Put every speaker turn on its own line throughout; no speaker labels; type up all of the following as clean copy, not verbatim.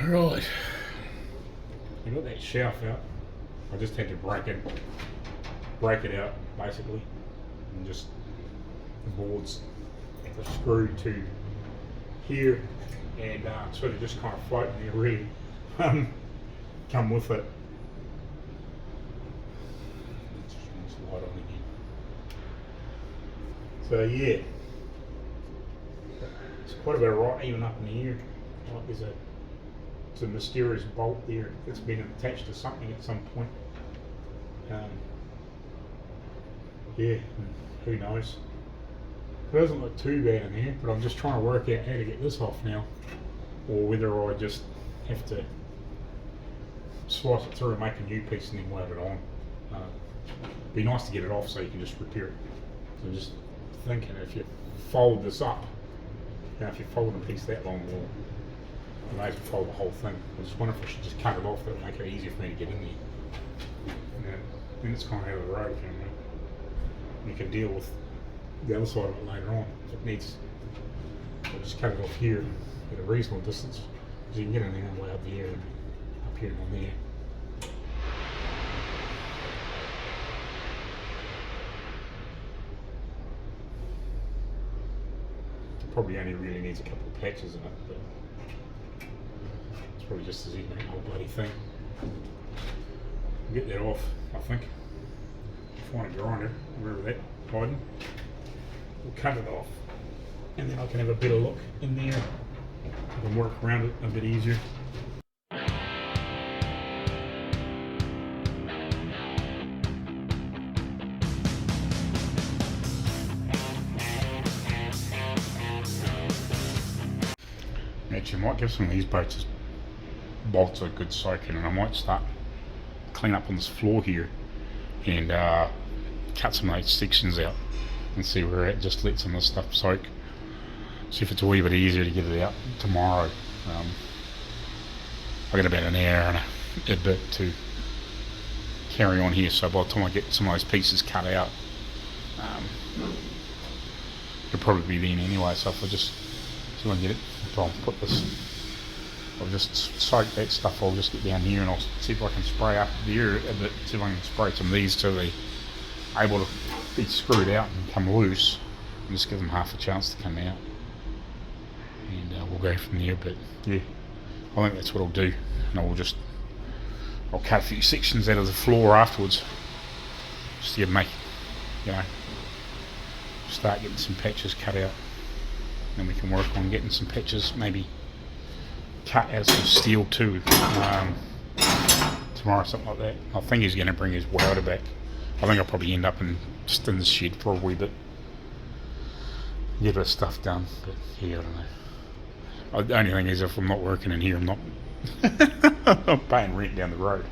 Right. I got that shelf out. I just had to break it out basically, and just the boards are screwed to here, and sort of just kind of floating there really. Come with it. Let's turn this light on again. So yeah, it's quite a bit of rot even up in the air. Like there's it's a mysterious bolt there that's been attached to something at some point. Yeah, who knows? It doesn't look too bad in here, but I'm just trying to work out how to get this off now, or whether I just have to slice it through and make a new piece and then weld it on. Be nice to get it off so you can just repair it. So I'm just thinking, if you fold this up, if you fold a piece that long, well, you may as well fold the whole thing. I just wonder if I should just cut it off. That would make it easier for me to get in there. Then it's kind of out of the road, you know. You can deal with the other side of it later on if it needs. I'll just cut it off here at a reasonable distance, so you can get in there and way up there and up here and on there. It probably only really needs a couple of patches in it, but it's probably just as easy as the whole bloody thing. Get that off, I think. Find a grinder, wherever that hiding. We'll cut it off, and then I can have a better look in there. I can work around it a bit easier. Actually, I might give some of these bolts a good soak in, and I might start clean up on this floor here and cut some of those sections out and see where it just let some of the stuff soak. See if it's a wee bit easier to get it out tomorrow. I got about an hour and a bit to carry on here, so by the time I get some of those pieces cut out, it'll probably be then anyway. So if I just see if I can get it, I'll put this. I'll just soak that stuff. I'll just get down here and I'll see if I can spray up there a bit. See if I can spray some of these so they're able to be screwed out and come loose, and just give them half a chance to come out. And we'll go from there. But yeah, I think that's what I'll do. And I'll cut a few sections out of the floor afterwards, just to make, start getting some patches cut out. Then we can work on getting some patches maybe cut out of some steel too, tomorrow, something like that. I think he's going to bring his welder back. I think I'll probably end up in the shed for a wee bit, get a bit of stuff done, but yeah, I don't know. The only thing is, if I'm not working in here, I'm not I'm paying rent down the road,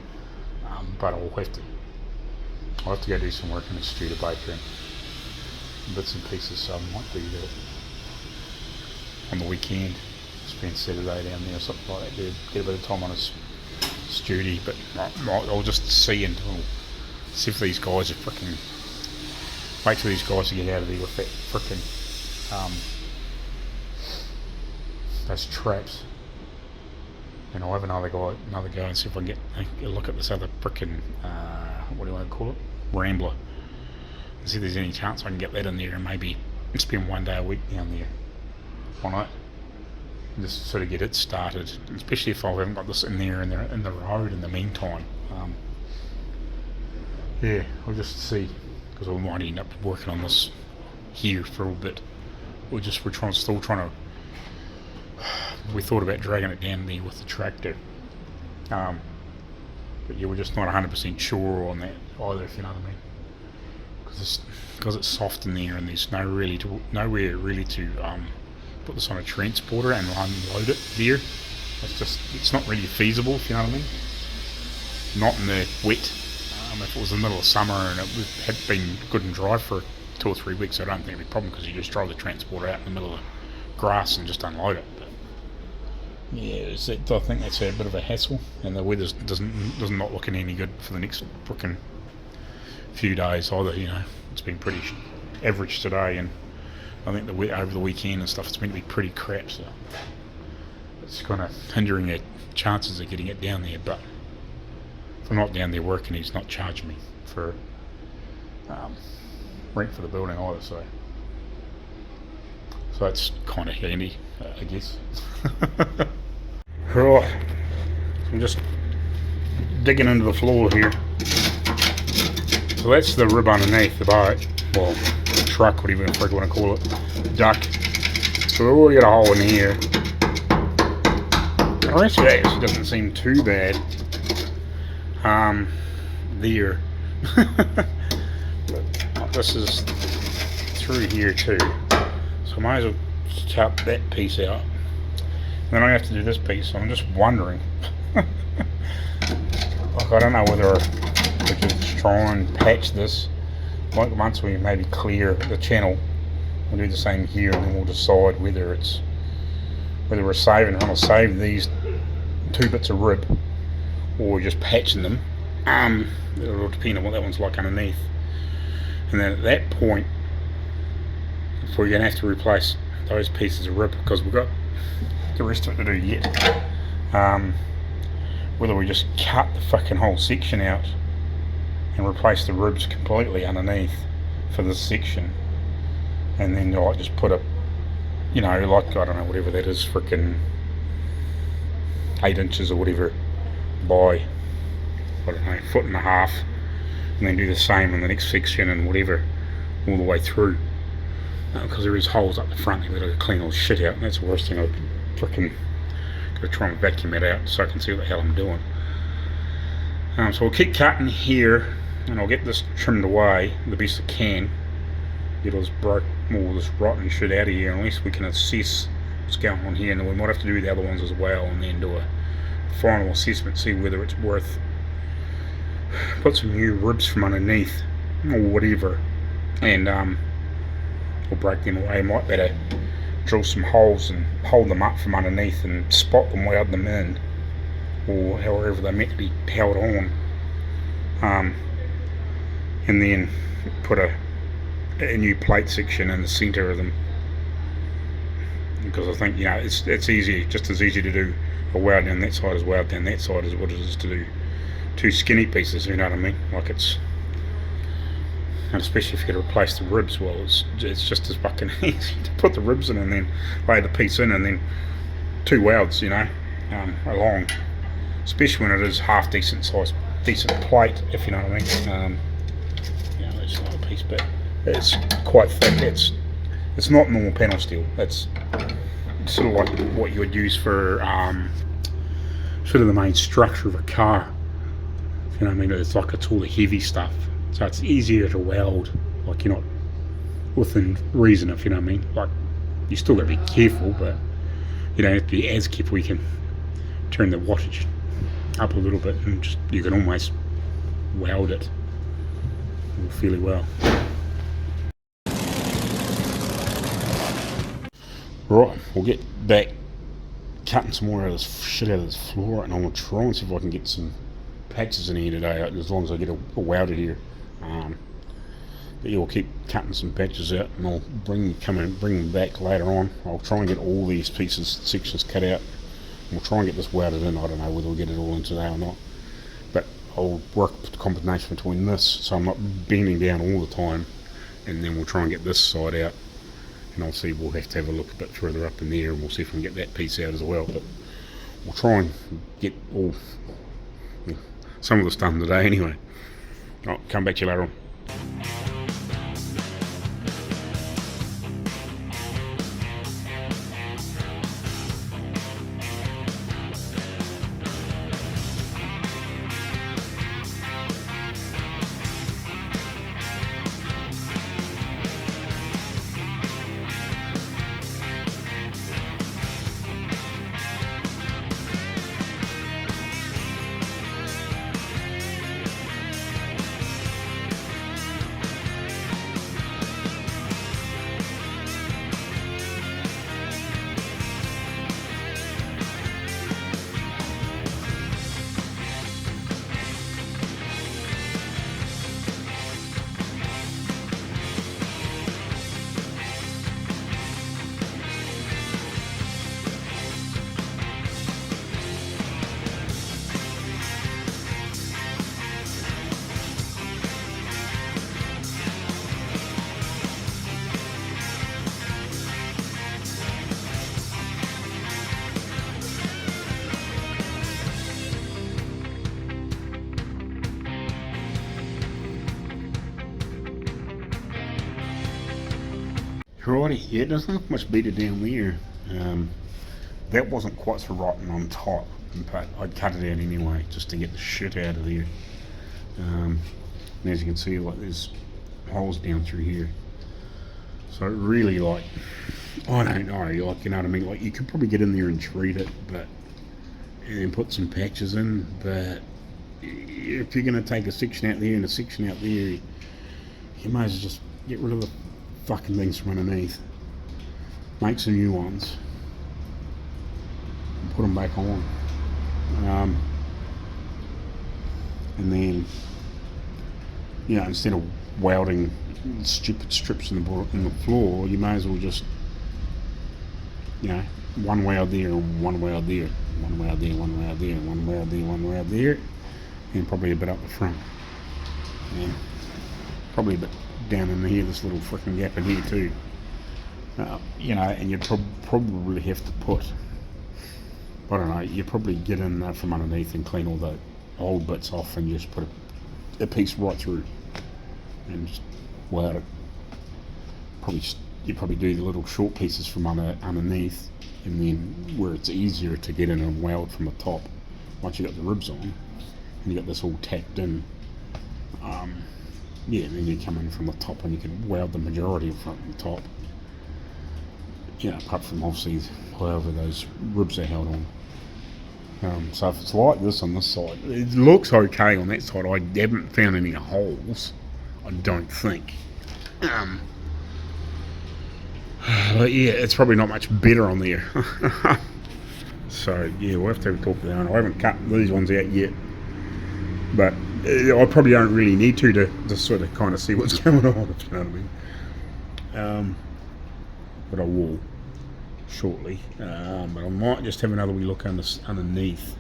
but I'll have to go do some work in the Studebaker and bits and pieces, so I might do that on the weekend. Spend Saturday down there or something like that, get a bit of time on his studio, but I'll just see if these guys are freaking, wait till these guys get out of there with that freaking those traps, and I'll have another go and see if I can get a look at this other freaking what do you want to call it, Rambler, and see if there's any chance I can get that in there and maybe spend one day a week down there on it. Just sort of get it started, especially if I haven't got this in there in the road in the meantime. Yeah, I'll just see, because I might end up working on this here for a bit. We're still trying to. We thought about dragging it down there with the tractor, but yeah, we're just not 100% sure on that either, if you know what I mean. Because it's soft in there, and there's nowhere really to put this on a transporter and unload it there. It's not really feasible, if you know what I mean. Not in the wet. If it was the middle of summer and it had been good and dry for 2 or 3 weeks, I don't think it'd be a problem, because you just drive the transporter out in the middle of grass and just unload it. But yeah, I think that's a bit of a hassle, and the weather does not looking any good for the next frickin' few days either. It's been pretty average today, and I think over the weekend and stuff it's meant to be pretty crap. So it's kind of hindering their chances of getting it down there. But if I'm not down there working, he's not charging me for rent for the building either, so that's kind of handy, I guess. Right, I'm just digging into the floor here. So that's the rib underneath the boat, well, truck, whatever the frick you want to call it, duck. So we've already got a hole in here. The rest of that actually doesn't seem too bad. There. But this is through here too. So I might as well cut that piece out. Then I have to do this piece, so I'm just wondering. Like, I don't know whether we could try and patch this. Like, once we maybe clear the channel, we'll do the same here, and then we'll decide whether we're trying to save these 2 bits of rib, or we're just patching them. It'll depend on what that one's like underneath. And then at that point, we're going to have to replace those pieces of rib, because we've got the rest of it to do yet. Whether we just cut the fucking whole section out and replace the ribs completely underneath for this section, and then like just put a, you know, like, I don't know, whatever that is, freaking 8 inches or whatever by, I don't know, 1.5 foot, and then do the same in the next section and whatever all the way through, because there is holes up the front there that I clean all the shit out, and that's the worst thing. I've freaking got to try and vacuum it out so I can see what the hell I'm doing. So we'll keep cutting here, and I'll get this trimmed away the best I can, get all this rotten shit out of here, unless we can assess what's going on here, and then we might have to do the other ones as well, and then do a final assessment, see whether it's worth put some new ribs from underneath or whatever, and we'll break them away. Might better drill some holes and hold them up from underneath and spot them, weld them in, or however they're meant to be held on, and then put a new plate section in the centre of them, because I think, you know, it's easy, just as easy to do a weld down that side as weld down that side as what it is to do 2 skinny pieces, you know what I mean? Like, it's, and especially if you got to replace the ribs, well, it's just as fucking easy to put the ribs in and then lay the piece in, and then 2 welds, you know, along, especially when it is half decent size, decent plate, if you know what I mean. You know, it's not a piece, but it's quite thick. It's not normal panel steel. That's sort of like what you would use for sort of the main structure of a car. You know what I mean? It's like, it's all the heavy stuff, so it's easier to weld. Like, you're not within reason, if you know what I mean. Like, you still got to be careful, but you don't have to be as careful. You can turn the wattage up a little bit, and just, you can almost weld it fairly well. Right, we'll get back cutting some more of this shit out of this floor, and I'm going to try and see if I can get some patches in here today, as long as I get a welder here. But yeah, we'll keep cutting some patches out, and I'll bring them back later on. I'll try and get all these sections cut out, and we'll try and get this welded in. I don't know whether we'll get it all in today or not, but I'll work the combination between this, so I'm not bending down all the time, and then we'll try and get this side out, and I'll see, we'll have to have a look a bit further up in there, and we'll see if we can get that piece out as well. But we'll try and get some of this done today anyway. I'll come back to you later on.
Righty, yeah, it doesn't look much better down there. That wasn't quite so rotten on top, but I'd cut it out anyway just to get the shit out of there. And as you can see, like, there's holes down through here. So really, like, I don't know, like, you know what I mean? Like, you could probably get in there and treat it, but and put some patches in, but if you're going to take a section out there and a section out there, you might as well just get rid of the fucking things from underneath, make some new ones, and put them back on, and then, you know, instead of welding stupid strips in the floor, you may as well just, you know, one weld there and one weld there, one weld there, one weld there, one weld there, one weld there, and probably a bit up the front, and probably a bit down in here, this little freaking gap in here too. You know, and you'd probably have to put, I don't know, you probably get in from underneath and clean all the old bits off, and you just put a piece right through and just weld it. You probably do the little short pieces from underneath, and then where it's easier to get in and weld from the top, once you got the ribs on and you got this all tacked in, yeah, then you come in from the top and you can weld the majority of front and top, you know, apart from obviously however those ribs are held on. So if it's like this on this side, it looks okay on that side. I haven't found any holes, I don't think. But yeah, it's probably not much better on there. So yeah, we'll have to talk to that. I haven't cut these ones out yet, but I probably don't really need to sort of kind of see what's going on, if you know what I mean. But I will shortly. But I might just have another wee look underneath.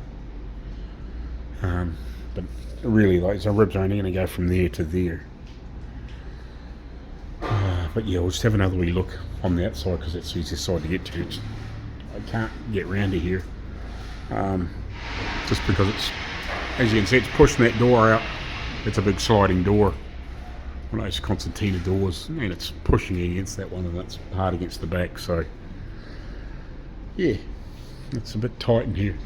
But really, like, so ribs are only going to go from there to there. But yeah, we'll just have another wee look on the outside, because it's the easiest side to get to. I can't get round to here, just because it's, as you can see, it's pushing that door out. It's a big sliding door, one of those concertina doors, and it's pushing against that one, and that's hard against the back. So yeah, it's a bit tight in here.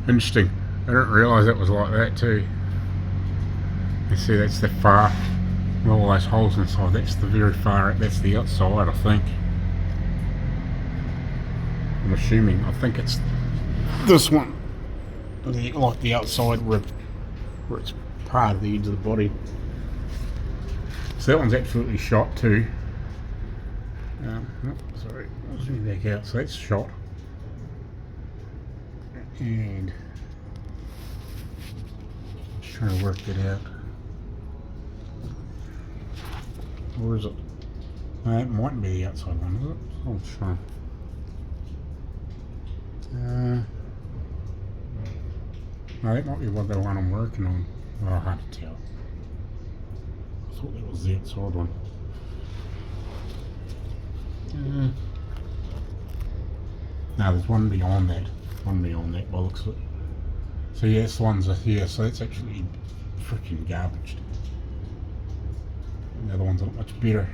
Interesting, I didn't realise it was like that too. You see, that's the far, all those holes inside, that's the very far, that's the outside, I think. I'm assuming, I think it's this one, like the outside rib, where it's part of the edge of the body. So that one's absolutely shot too. Sorry, I'll zoom back out, so that's shot. And just trying to work it out. Or is it? No, it mightn't be the outside one, is it? Oh, sure. No, that might be the one I'm working on. Oh, hard to tell. I thought that was the outside one. No, there's one beyond that. One beyond that by the looks of it. So yeah, this one's here, so it's actually freaking garbage. The other one's not much better.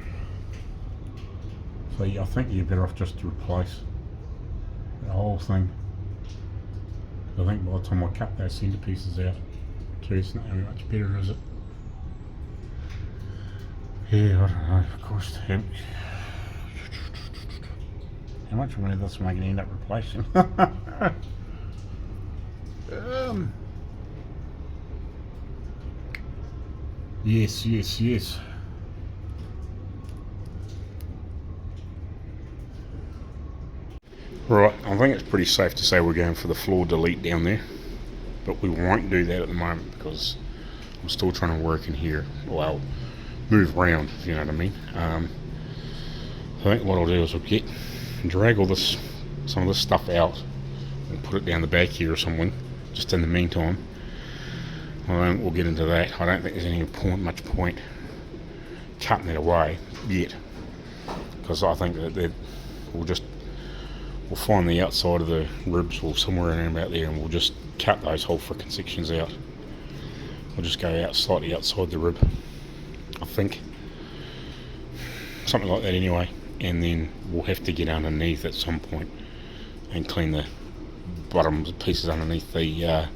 So yeah, I think you're better off just to replace the whole thing. I think by the time I cut those centre pieces out too, it's not very much better, is it? Yeah, I don't know, of course. How much money this one I can end up replacing? Yes. Right, I think it's pretty safe to say we're going for the floor delete down there, but we won't do that at the moment because I'm still trying to work in here. Well, move around, if you know what I mean. I think what I'll do is drag some of this stuff out and put it down the back here or somewhere, just in the meantime. We'll get into that. I don't think there's any much point cutting it away yet, because I think that we'll find the outside of the ribs or somewhere around about there, and we'll just cut those whole frickin' sections out. We'll just go out slightly outside the rib, I think. something like that anyway. And then we'll have to get underneath at some point and clean the bottom pieces underneath the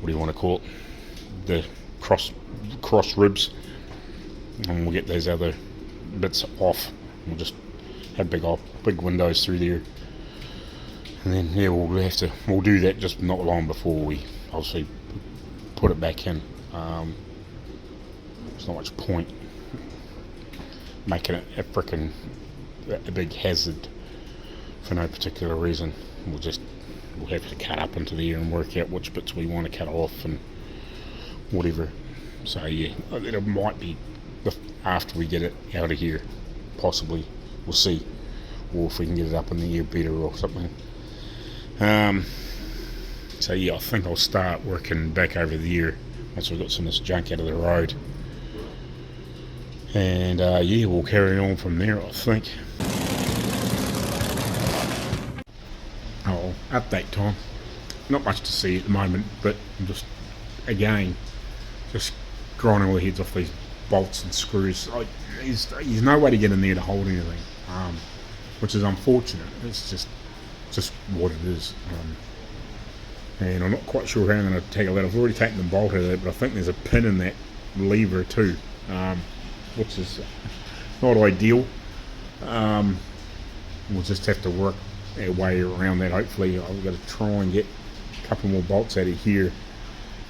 what do you want to call it, the cross ribs, and we'll get those other bits off. We'll just have big windows through there, and then yeah, we'll do that just not long before we obviously put it back in. There's not much point making it a big hazard for no particular reason. We'll have to cut up into there and work out which bits we want to cut off and whatever. So yeah, it might be after we get it out of here, possibly. We'll see, or if we can get it up in the air better or something. So yeah, I think I'll start working back over there once we've got some of this junk out of the road, and yeah, we'll carry on from there, I think. Oh, update time. Not much to see at the moment, but I'm just grinding all the heads off these bolts and screws. There's no way to get in there to hold anything, which is unfortunate. It's just what it is. And I'm not quite sure how I'm going to tackle that. I've already taken the bolt out of it, but I think there's a pin in that lever too, which is not ideal. We'll just have to work our way around that. Hopefully I've got to try and get a couple more bolts out of here.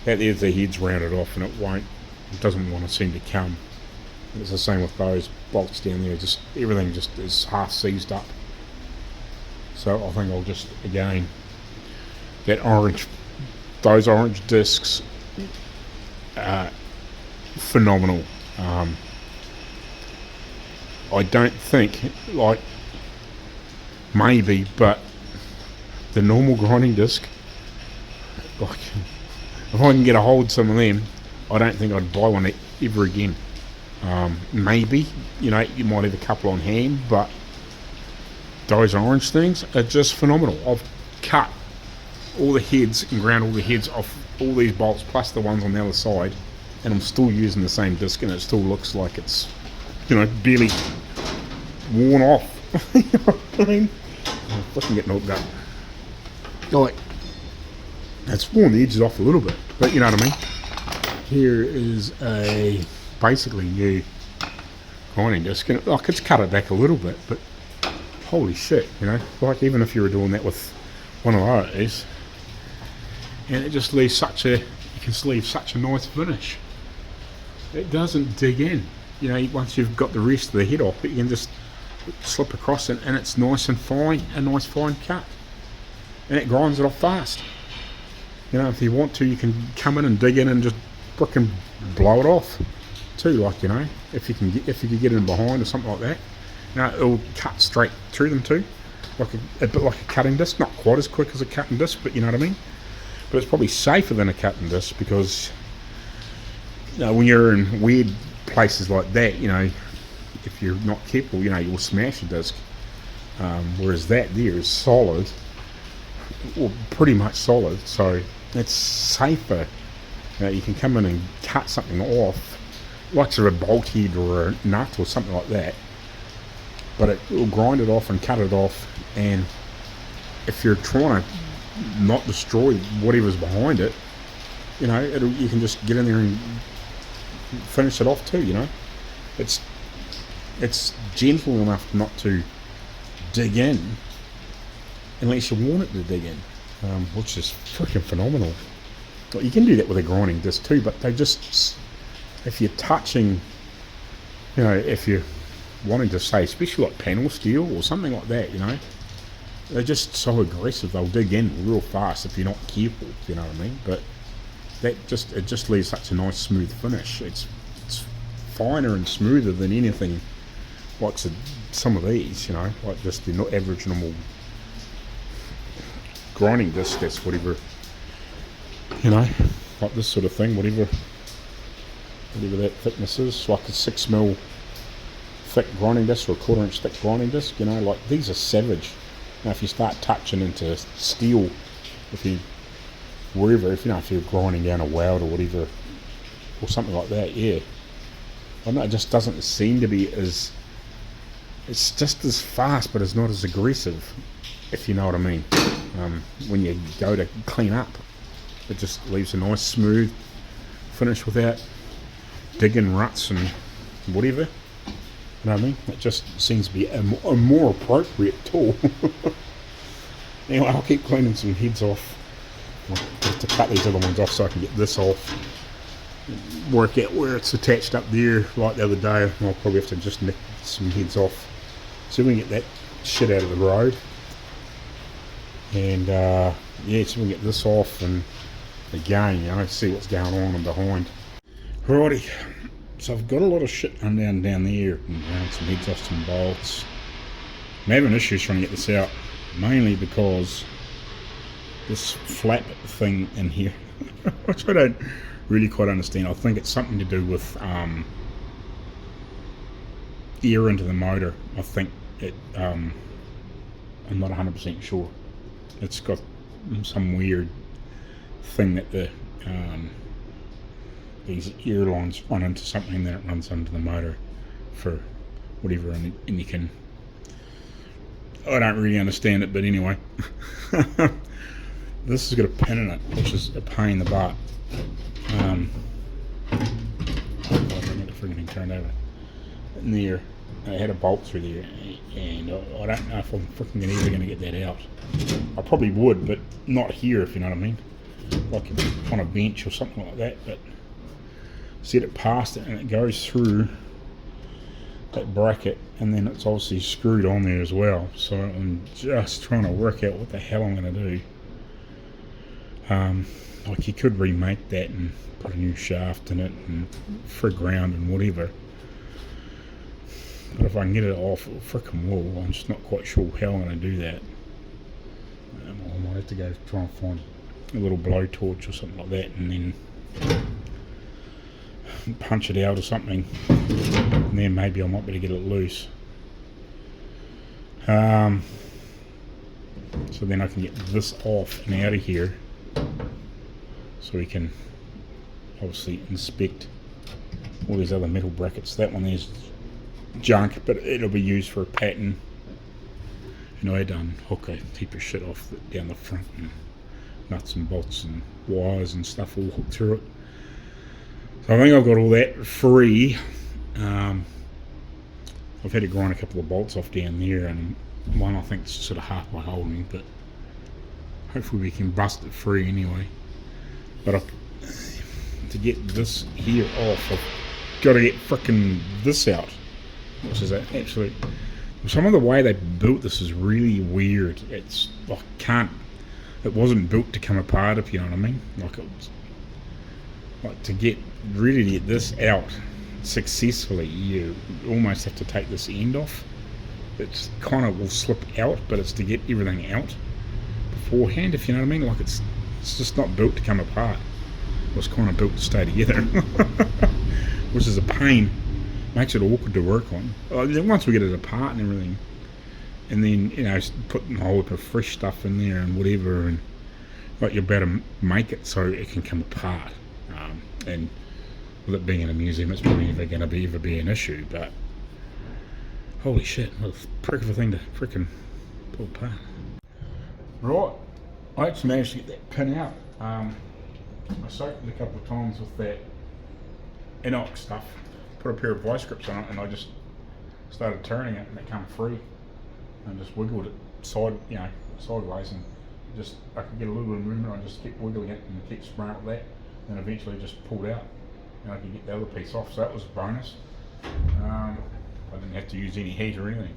There's the head's rounded off, and it doesn't want to seem to come. It's the same with those bolts down there. Everything just is half seized up. So I think I'll just, again, those orange discs, phenomenal. I don't think, maybe, but the normal grinding disc, if I can get a hold of some of them, I don't think I'd buy one ever again. Maybe, you might have a couple on hand, but those orange things are just phenomenal. I've cut all the heads and ground all the heads off all these bolts plus the ones on the other side, and I'm still using the same disc, and it still looks like it's barely worn off. You know what I mean? I'm fucking getting hooked up. It's worn the edges off a little bit, but you know what I mean. Here is a basically new grinding disc, and it's cut it back a little bit, but holy shit, even if you were doing that with one of those, and it just leaves you can leave such a nice finish. It doesn't dig in, once you've got the rest of the head off, but you can just slip across it, and it's nice and fine, a nice fine cut, and it grinds it off fast. If you want to, you can come in and dig in and just frickin' blow it off too, if you could get in behind or something like that. It'll cut straight through them too, a bit like a cutting disc. Not quite as quick as a cutting disc, but you know what I mean. But it's probably safer than a cutting disc, because when you're in weird places like that, if you're not careful, you'll smash a disc. Whereas that there is solid, or pretty much solid, so it's safer. You can come in and cut something off, like a bolt head or a nut or something like that, but it will grind it off and cut it off. And if you're trying to not destroy whatever's behind it, you can just get in there and finish it off too. It's gentle enough not to dig in unless you want it to dig in, which is freaking phenomenal. You can do that with a grinding disc too, but they just, if you're touching, if you're wanting to say, especially like panel steel or something like that, they're just so aggressive. They'll dig in real fast if you're not careful, you know what I mean. But it just leaves such a nice smooth finish. It's finer and smoother than anything like some of these, like just the average normal grinding disc. That's whatever, like this sort of thing, whatever that thickness is, like a 6mm thick grinding disc or a 1/4 inch thick grinding disc. Like these are savage. Now if you start touching into steel, if you're grinding down a weld or whatever or something like that, yeah, I don't know, it just doesn't seem to be as, it's just as fast but it's not as aggressive, if you know what I mean. When you go to clean up, it just leaves a nice smooth finish without digging ruts and whatever. You know what I mean? It just seems to be a more appropriate tool. Anyway, I'll keep cleaning some heads off. I'll have to cut these other ones off so I can get this off. Work out where it's attached up there. Like the other day, I'll probably have to just nick some heads off so we can get that shit out of the road. And yeah, so we can get this off and again, you know, see what's going on and behind. Alrighty, so I've got a lot of shit undone down there and ground some heads off some bolts. I'm having issues trying to get this out, mainly because this flap thing in here, which I don't really quite understand. I think it's something to do with air into the motor. I think it, I'm not 100% sure. It's got some weird thing that the these air lines run into something and then it runs under the motor for whatever, and you can, I don't really understand it, but anyway. This has got a pin in it, which is a pain in the butt. Oh God, I got the freaking thing turned over. In there, I had a bolt through there, and I don't know if I'm freaking ever going to get that out. I probably would, but not here, if you know what I mean. Like on a bench or something like that, but set it past it and it goes through that bracket, and then it's obviously screwed on there as well. So I'm just trying to work out what the hell I'm going to do. Like you could remake that and put a new shaft in it and for ground and whatever. But if I can get it off a frickin' wall, I'm just not quite sure how I'm going to do that. I might have to go try and find a little blowtorch or something like that and then punch it out or something, and then maybe I might be able to get it loose. So then I can get this off and out of here, so we can obviously inspect all these other metal brackets. That one there's junk, but it'll be used for a pattern. You know, I done hook a heap of shit off down the front, and nuts and bolts and wires and stuff all hooked through it. So I think I've got all that free. I've had to grind a couple of bolts off down there, and one I think is sort of halfway holding, but hopefully we can bust it free anyway. But to get this here off, I've got to get frickin' this out, which is actually, some of the way they built this is really weird. It's like it wasn't built to come apart, if you know what I mean. Like it was, like to get this out successfully, you almost have to take this end off. It's kind of will slip out, but it's to get everything out beforehand, if you know what I mean. Like it's just not built to come apart. It was kind of built to stay together, which is a pain. Makes it awkward to work on. Once we get it apart and everything, and then, you know, putting a whole heap of fresh stuff in there and whatever, and like you're about to make it so it can come apart. And with it being in a museum, it's probably never going to ever be an issue. But holy shit, what a prick of a thing to frickin' pull apart. Right, I actually managed to get that pin out. I soaked it a couple of times with that inox stuff. Put a pair of vice grips on it, and I just started turning it, and it came free, and just wiggled it sideways, and just I could get a little bit of movement. I just kept wiggling it and kept spraying it with that, and eventually just pulled out, and I could get the other piece off. So that was a bonus. I didn't have to use any heat or anything.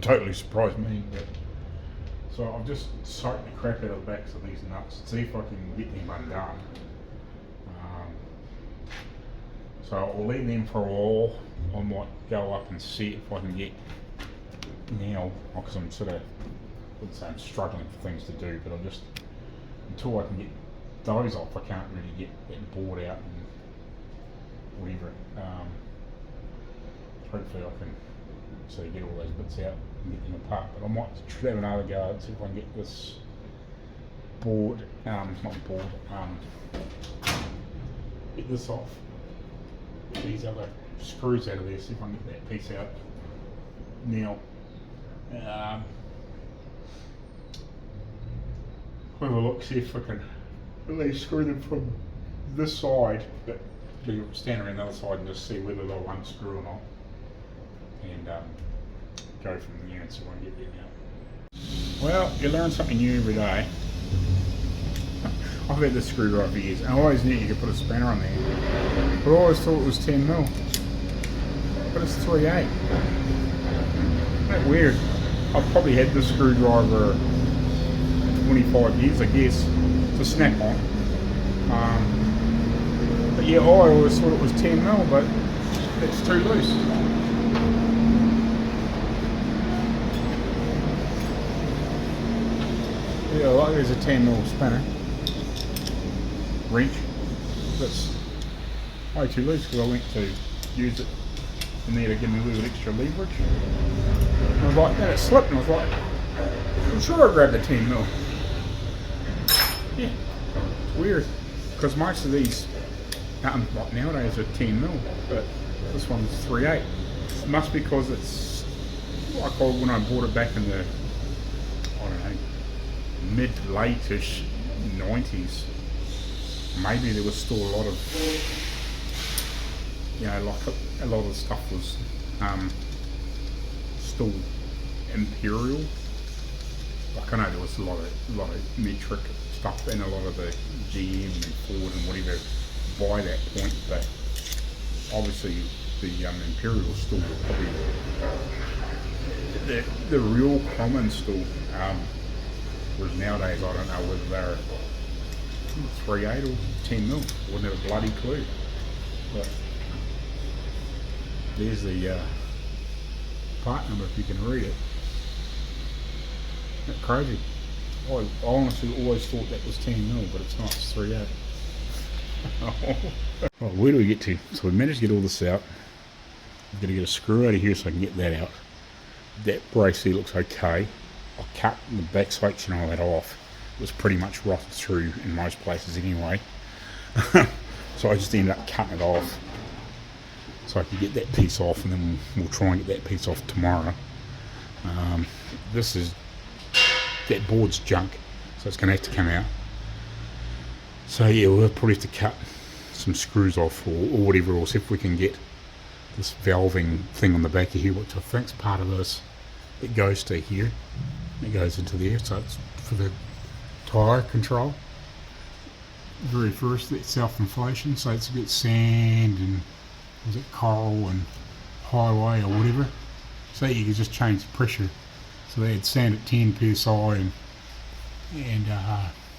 Totally surprised me. But so I've just soaked the crap out of the backs of these nuts. See if I can get them undone. So I'll leave them for a while. I might go up and see if I can get now, because I'm sort of, I wouldn't say I'm struggling for things to do, but until I can get those off, I can't really get that board out and whatever. Hopefully I can sort of get all those bits out and get them apart. But I might have another go and see if I can get this board, get this off.
these other screws out of there, see if I can get that piece out now. Have a look, see if I can at least screw them from this side, but we stand around the other side and just see whether they'll unscrew or not, and go from there and see if I can get them out. Well, you learn something new every day. I've had this screwdriver for years, and I always knew you could put a spanner on there, but I always thought it was 10mm, but it's 3/8. Isn't that weird? I've probably had this screwdriver 25 years, I guess. It's a snap-on. But yeah, I always thought it was 10mm, but it's too loose. Yeah, like there's a 10mm spanner. Wrench. That's way too loose because I went to use it in there to give me a little extra leverage. And I was like, then it slipped, and I was like, I'm sure I grabbed the 10mm. Yeah, it's weird because most of these like nowadays are 10mm, but this one's 3/8. It must be because it's like when I bought it back in the, I don't know, mid to late-ish 90s. Maybe there was still a lot of, you know, like a lot of stuff was still imperial. Like I know there was a lot of metric stuff and a lot of the GM and Ford and whatever by that point, but obviously the imperial still probably the real common still. Whereas nowadays I don't know whether they're 3/8 or 10mm. Wouldn't have a bloody clue. But there's the part number if you can read it. Isn't that crazy? I honestly always thought that was 10mm, but it's not. It's 3/8. Right, where do we get to? So we managed to get all this out. I've got to get a screw out of here so I can get that out. That brace here looks okay. I cut the back section and all that off. It was pretty much rotted through in most places anyway. So I just ended up cutting it off so I can get that piece off, and then we'll try and get that piece off tomorrow. That board's junk, so it's going to have to come out. So yeah, we'll probably have to cut some screws off or whatever else if we can get this valving thing on the back of here, which I think's part of this. It goes to here. It goes into there, so it's for the tyre control. Very first, that self-inflation, so it's a bit sand and was it coral and highway or whatever. So you can just change the pressure. So they had sand at 10 psi and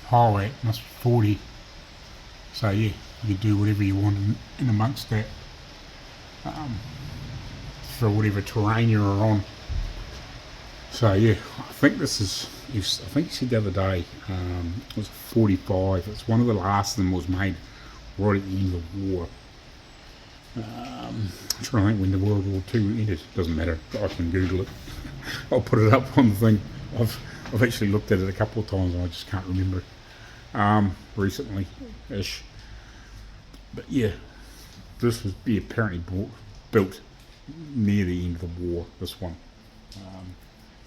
highway it must be 40. So yeah, you can do whatever you want in amongst that for whatever terrain you're on. So yeah, I think this is, I think you said the other day, it was 45. It's one of the last of them was made right at the end of the war. I'm trying to think when the World War II ended. Doesn't matter, I can Google it. I'll put it up on the thing. I've actually looked at it a couple of times and I just can't remember. Recently-ish. But yeah, this was apparently built near the end of the war, this one.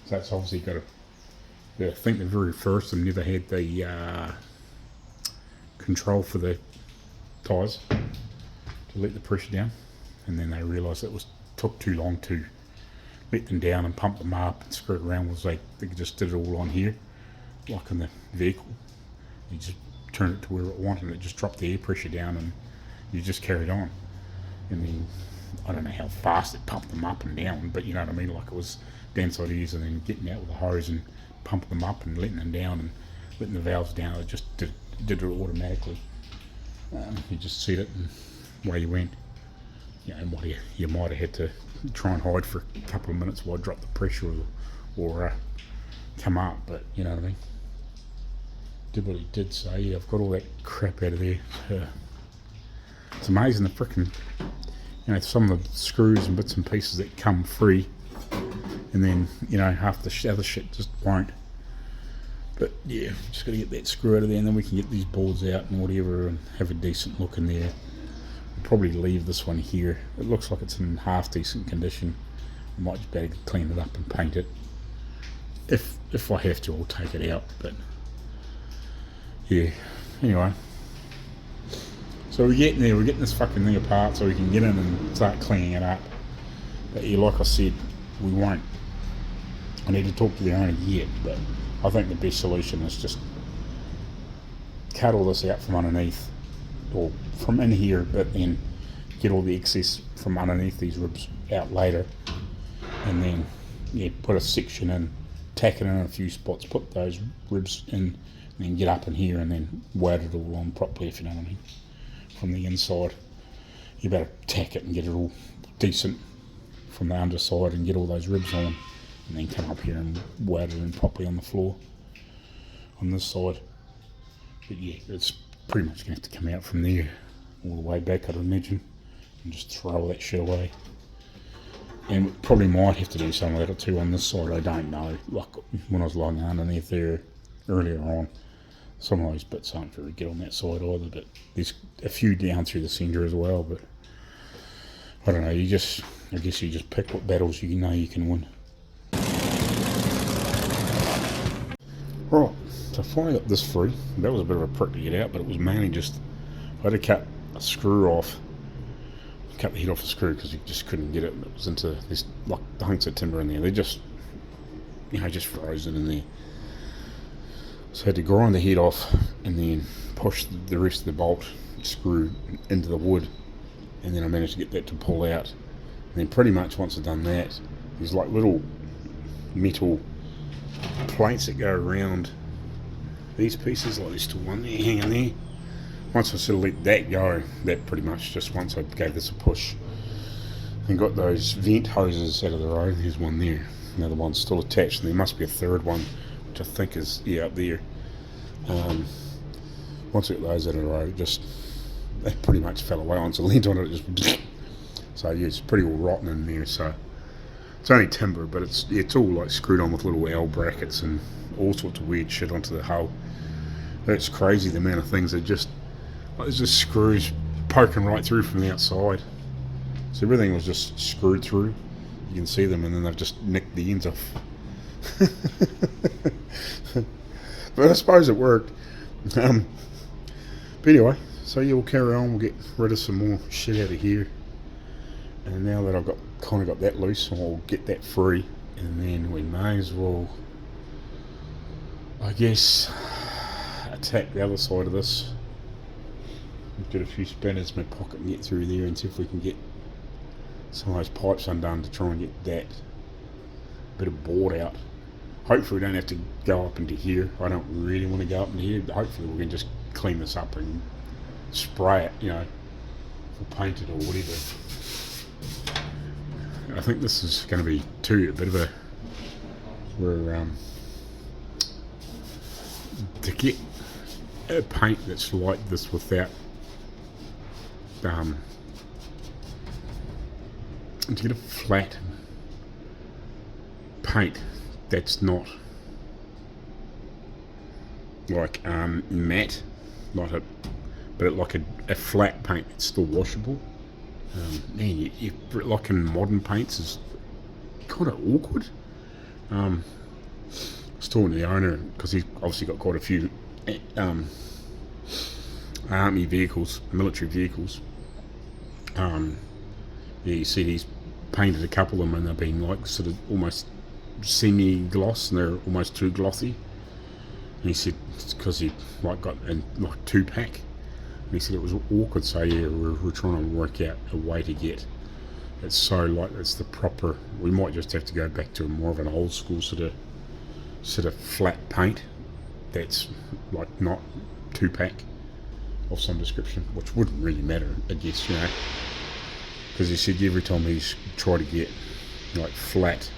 So it's obviously got I think the very first of them never had the control for the tyres to let the pressure down, and then they realised it took too long to let them down and pump them up and screw it around. Was like they just did it all on here, like in the vehicle. You just turned it to where it wanted, and it just dropped the air pressure down, and you just carried on. And then I don't know how fast it pumped them up and down, but you know what I mean. Like it was downside ears, and then getting out with a hose and pumping them up and letting them down and letting the valves down. It just did it automatically. You just set it and away you went. You know, you might have had to try and hide for a couple of minutes while I dropped the pressure or come up, but you know what I mean. Did what he did. So yeah, I've got all that crap out of there. It's amazing the frickin', you know, some of the screws and bits and pieces that come free, and then you know half the other shit just won't. But yeah, just got to get that screw out of there, and then we can get these boards out and whatever, and have a decent look in there. probably leave this one here. It looks like it's in half decent condition. I might just better clean it up and paint it. If I have to, I'll take it out, but yeah, anyway. So we're getting there, we're getting this fucking thing apart so we can get in and start cleaning it up. But yeah, like I said, we won't. I need to talk to the owner yet, but I think the best solution is just cut all this out from underneath, or from in here, but then get all the excess from underneath these ribs out later, and then yeah, put a section in, tack it in a few spots, put those ribs in, and then get up in here and then weld it all on properly, if you know what I mean. From the inside, you better tack it and get it all decent from the underside and get all those ribs on, and then come up here and weld it in properly on the floor on this side. But yeah, it's pretty much going to have to come out from there all the way back, I'd imagine, and just throw all that shit away. And probably might have to do some of that or two on this side, I don't know. Like when I was lying underneath there earlier on, some of those bits aren't very good on that side either, but there's a few down through the centre as well. But I don't know, I guess you just pick what battles you know you can win. Right, so I finally got this free. That was a bit of a prick to get out, but it was mainly just, I had to cut a screw off, cut the head off a screw because you just couldn't get it. It was into this, like the hunks of timber in there, they just, just frozen in there. So I had to grind the head off and then push the rest of the bolt screw into the wood, and then I managed to get that to pull out. And then pretty much once I've done that, there's like little metal plates that go around these pieces, like there's still one there hanging there. Once I sort of let that go, that pretty much just once I gave this a push and got those vent hoses out of the road, there's one there, another one's still attached, and there must be a third one which I think is up there. Once I got those out of the road, they pretty much fell away. Once I leaned on it, just so yeah, it's pretty all rotten in there. So it's only timber, but it's all like screwed on with little L brackets and all sorts of weird shit onto the hull. It's crazy the amount of things that just, like, there's just screws poking right through from the outside. So everything was just screwed through. You can see them, and then they've just nicked the ends off. But I suppose it worked. But anyway, so yeah, we'll carry on. We'll get rid of some more shit out of here. And now that I've kind of got that loose, I'll get that free, and then we may as well, I guess, attack the other side of this. Get a few spinners in my pocket and get through there and see if we can get some of those pipes undone to try and get that bit of board out. Hopefully we don't have to go up into here. I don't really want to go up into here, but hopefully we can just clean this up and spray it, or paint it or whatever. I think this is going to be a bit of a, to get a paint that's like this without, to get a flat paint that's not like matte, but like a flat paint that's still washable. Man, like in modern paints is kind of awkward. I was talking to the owner because he's obviously got quite a few army vehicles, military vehicles. He said he's painted a couple of them and they've been like sort of almost semi-gloss and they're almost too glossy. And he said it's because he got in like 2-pack. And he said it was awkward, so yeah, we're trying to work out a way to get it so like it's the proper. We might just have to go back to more of an old school sort of flat paint that's like not 2-pack of some description, which wouldn't really matter, I guess, because he said every time he's tried to get like flat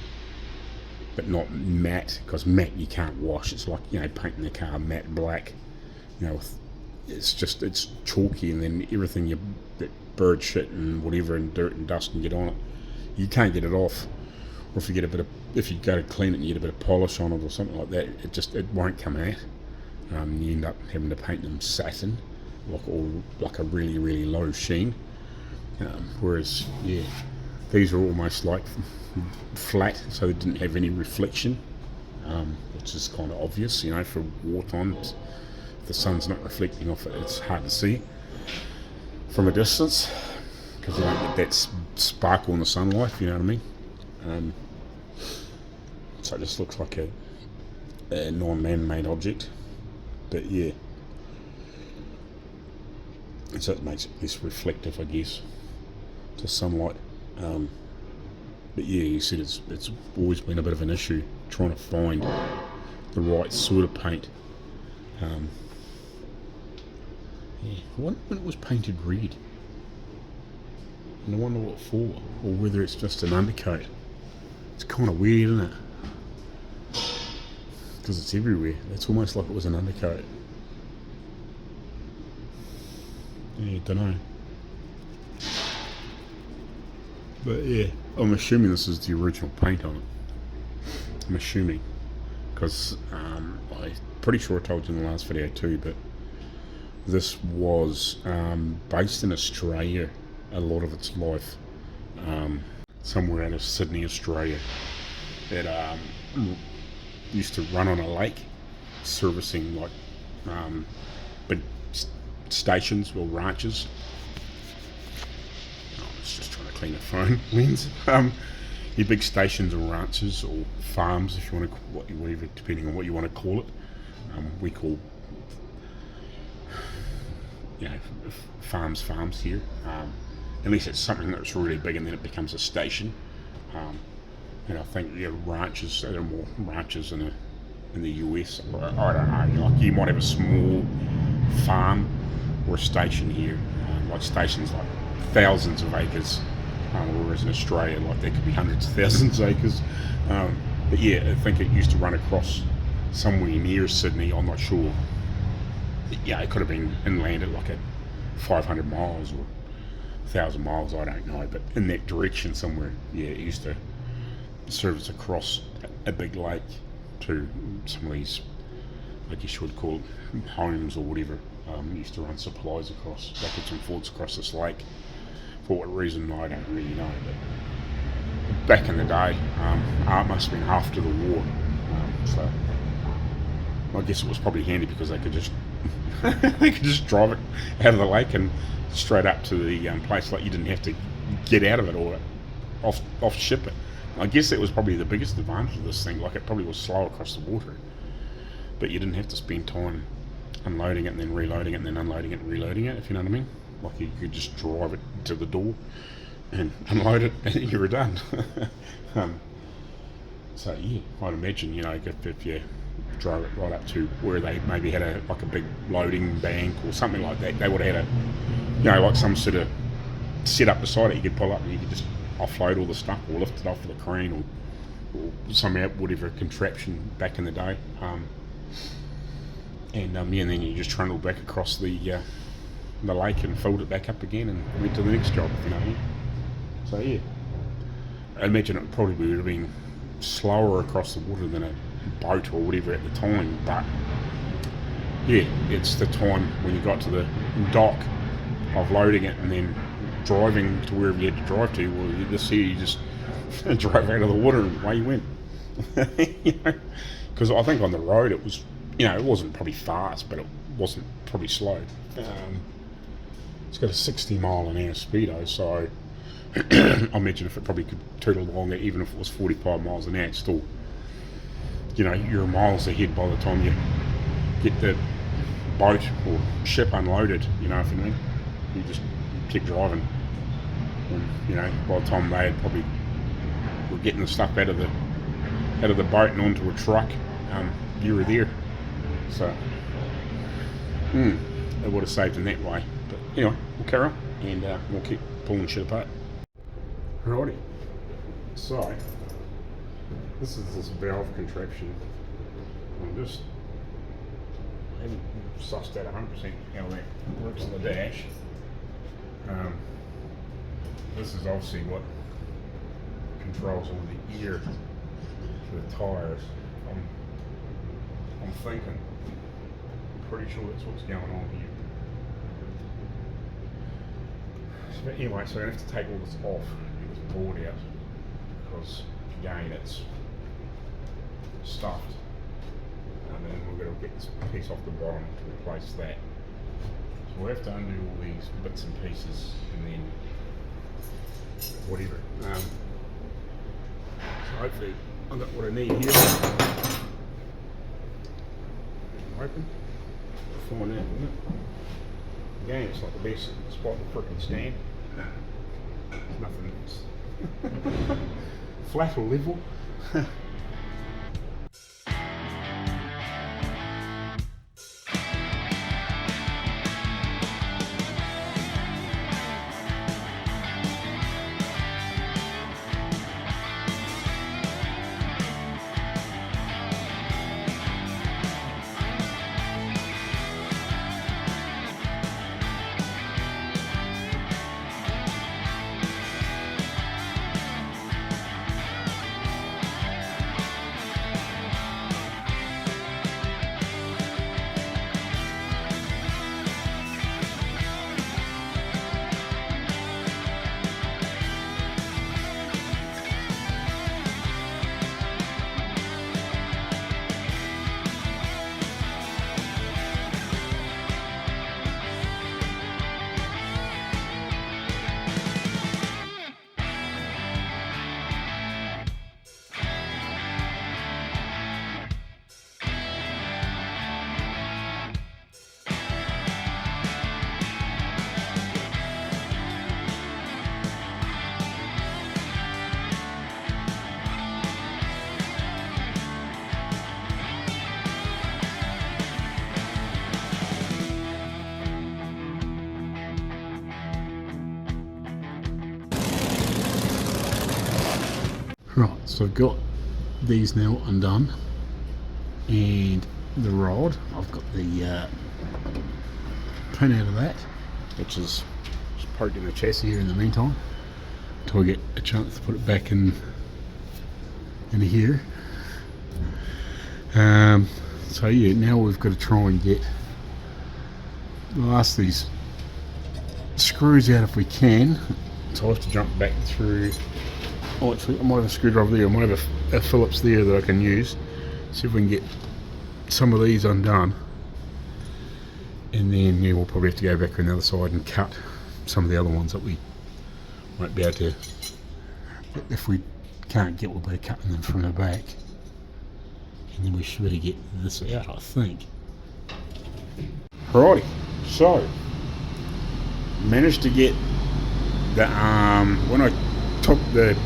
but not matte, because matte you can't wash. It's like painting the car matte black, it's chalky, and then everything that bird shit and whatever and dirt and dust can get on it, you can't get it off. Or if you get if you go to clean it and you get a bit of polish on it or something like that, it won't come out. You end up having to paint them satin, like a really really low sheen,
Whereas, yeah, these are almost like flat, so they didn't have any reflection, which is kind of obvious, you know, for wartime. If the sun's not reflecting off it, it's hard to see from a distance because you don't get that sparkle in the sunlight, if you know what I mean. So it just looks like a non-man-made object, but yeah. And so it makes it less reflective, I guess, to sunlight. But yeah, you said it's always been a bit of an issue trying to find the right sort of paint. Yeah, I wonder when it was painted red. And I wonder what for, or whether it's just an undercoat. It's kind of weird, isn't it? Because it's everywhere. It's almost like it was an undercoat. Yeah, don't know. But yeah, I'm assuming this is the original paint on it. I'm assuming. Because I'm pretty sure I told you in the last video too, but this was based in Australia a lot of its life. Somewhere out of Sydney, Australia. It used to run on a lake, servicing like big stations or ranches. I was just trying to clean a phone lens. Your big stations or ranches or farms, if you want to, whatever, depending on what you want to call it. We call, you know, farms here. Unless it's something that's really big and then it becomes a station. And I think ranches, there are more ranches in the US. I don't know. Like you might have a small farm or a station here, like stations like thousands of acres, whereas in Australia, like there could be hundreds of thousands of acres. But yeah, I think it used to run across somewhere near Sydney. I'm not sure. Yeah, it could have been inland at like 500 miles or 1,000 miles. I don't know, but in that direction somewhere. Yeah, it used to service across a big lake to some of these, I guess you would call it, homes or whatever. Used to run supplies across, backwards and forwards across this lake. For what reason, I don't really know. But back in the day, it must have been after the war. So I guess it was probably handy because they could just drive it out of the lake and straight up to the place. Like you didn't have to get out of it or off ship it. I guess that was probably the biggest advantage of this thing. Like it probably was slow across the water, but you didn't have to spend time unloading it and then reloading it and then unloading it and reloading it, if you know what I mean. Like you could just drive it to the door and unload it and you were done. So yeah, I'd imagine, you know, if you drove it right up to where they maybe had a big loading bank or something like that, they would have had like some sort of set up beside it. You could pull up and you could just offload all the stuff or lift it off with a crane or some whatever contraption back in the day. And then you just trundled back across the lake and filled it back up again and went to the next job, if you know what I mean. So yeah, I imagine it probably would have been slower across the water than a boat or whatever at the time, but yeah, it's the time when you got to the dock of loading it and then driving to wherever you had to drive to. Well, this here you just drove out of the water and away you went. Because I think on the road it was, it wasn't probably fast, but it wasn't probably slow. It's got a 60 mile an hour speedo, so I imagine if it probably could toot along it, even if it was 45 miles an hour, it's still, you're miles ahead by the time you get the boat or ship unloaded, if you know what I mean. You just keep driving. And, by the time they had probably were getting the stuff out of the boat and onto a truck, you were there. So, it would have saved in that way. But anyway, we'll carry on and we'll keep pulling shit apart. Alrighty. So, this is this valve contraption. I haven't sussed out 100% how that works on the dash. This is obviously what controls all the ear for the tyres. I'm thinking, I'm pretty sure that's what's going on here. But anyway, so I have to take all this off, get this board out, because again it's stuffed. And then we're going to get this piece off the bottom to replace that. So we'll have to undo all these bits and pieces and then whatever. So hopefully I've got what I need here. Open. Find out, wouldn't it? Again, it's not the best spot to frickin' stand. There's nothing else. Flat or level. Right, so I've got these now undone, and the rod, I've got the pin out of that, which is just poked in the chassis here in the meantime, until I get a chance to put it back in here. So yeah, now we've got to try and get the last of these screws out if we can. So I'll have to jump back through. Oh, actually, I might have a screwdriver there. I might have a Phillips there that I can use. See if we can get some of these undone. And then yeah, we'll probably have to go back on the other side and cut some of the other ones that we won't be able to. If we can't get, we'll be cutting them from the back. And then we should be able to get this out, I think. Alrighty, so managed to get the when I took the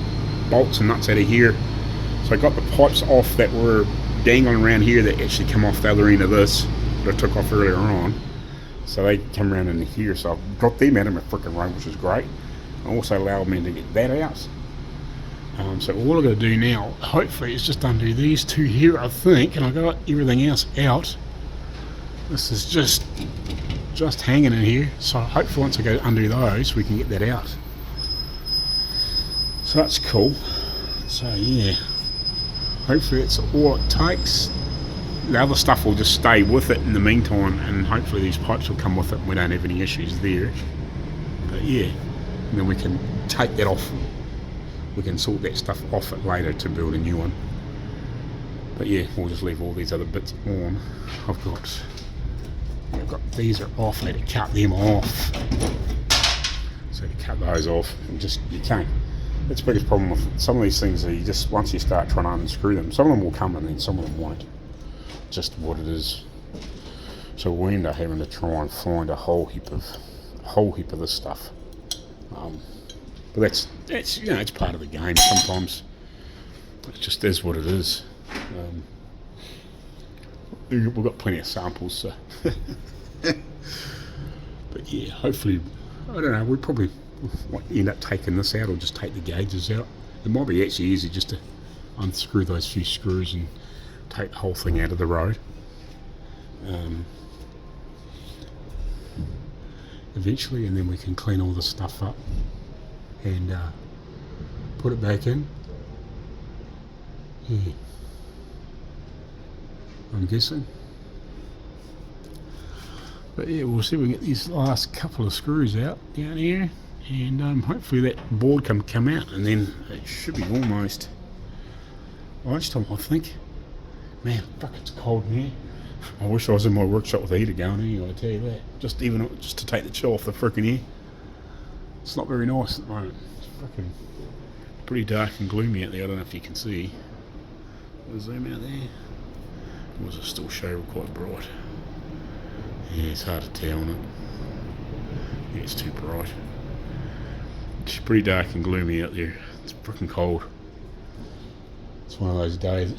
bolts and nuts out of here, so I got the pipes off that were dangling around here that actually come off the other end of this that I took off earlier on, so they come around into here. So I've got them out of my frickin' road, which is great. I also allowed me to get that out. So all I've got to do now, hopefully, is just undo these two here, I think, and I got everything else out. This is just hanging in here, so hopefully once I go undo those, we can get that out. So that's cool. So yeah, hopefully it's all it takes. The other stuff will just stay with it in the meantime, and hopefully these pipes will come with it and we don't have any issues there. But yeah, and then we can take that off. We can sort that stuff off it later to build a new one. But yeah, we'll just leave all these other bits on. I've got these are off. I need to cut them off. So to cut those off, and just you can't. That's the biggest problem with some of these things. Are you just once you start trying to unscrew them, some of them will come and then some of them won't. Just what it is. So we end up having to try and find a whole heap of this stuff. But that's you know, it's part of the game. Sometimes it just is what it is. We've got plenty of samples, so. But yeah, hopefully, I don't know. We probably end up taking this out or just take the gauges out. It might be actually easy just to unscrew those few screws and take the whole thing out of the road. Eventually, and then we can clean all this stuff up and put it back in. Yeah. I'm guessing. But yeah, we'll see if we can get these last couple of screws out down here, and hopefully that board can come out, and then it should be almost lunchtime, I think. Man, fuck, it's cold in here. I wish I was in my workshop with the heater going anyway, I tell you that. Just to take the chill off the frickin' air. It's not very nice at the moment. It's fucking pretty dark and gloomy out there. I don't know if you can see. I'll zoom out there. Or does it still show quite bright? Yeah, it's hard to tell, isn't it? Yeah, it's too bright. It's pretty dark and gloomy out there. It's freaking cold. It's one of those days.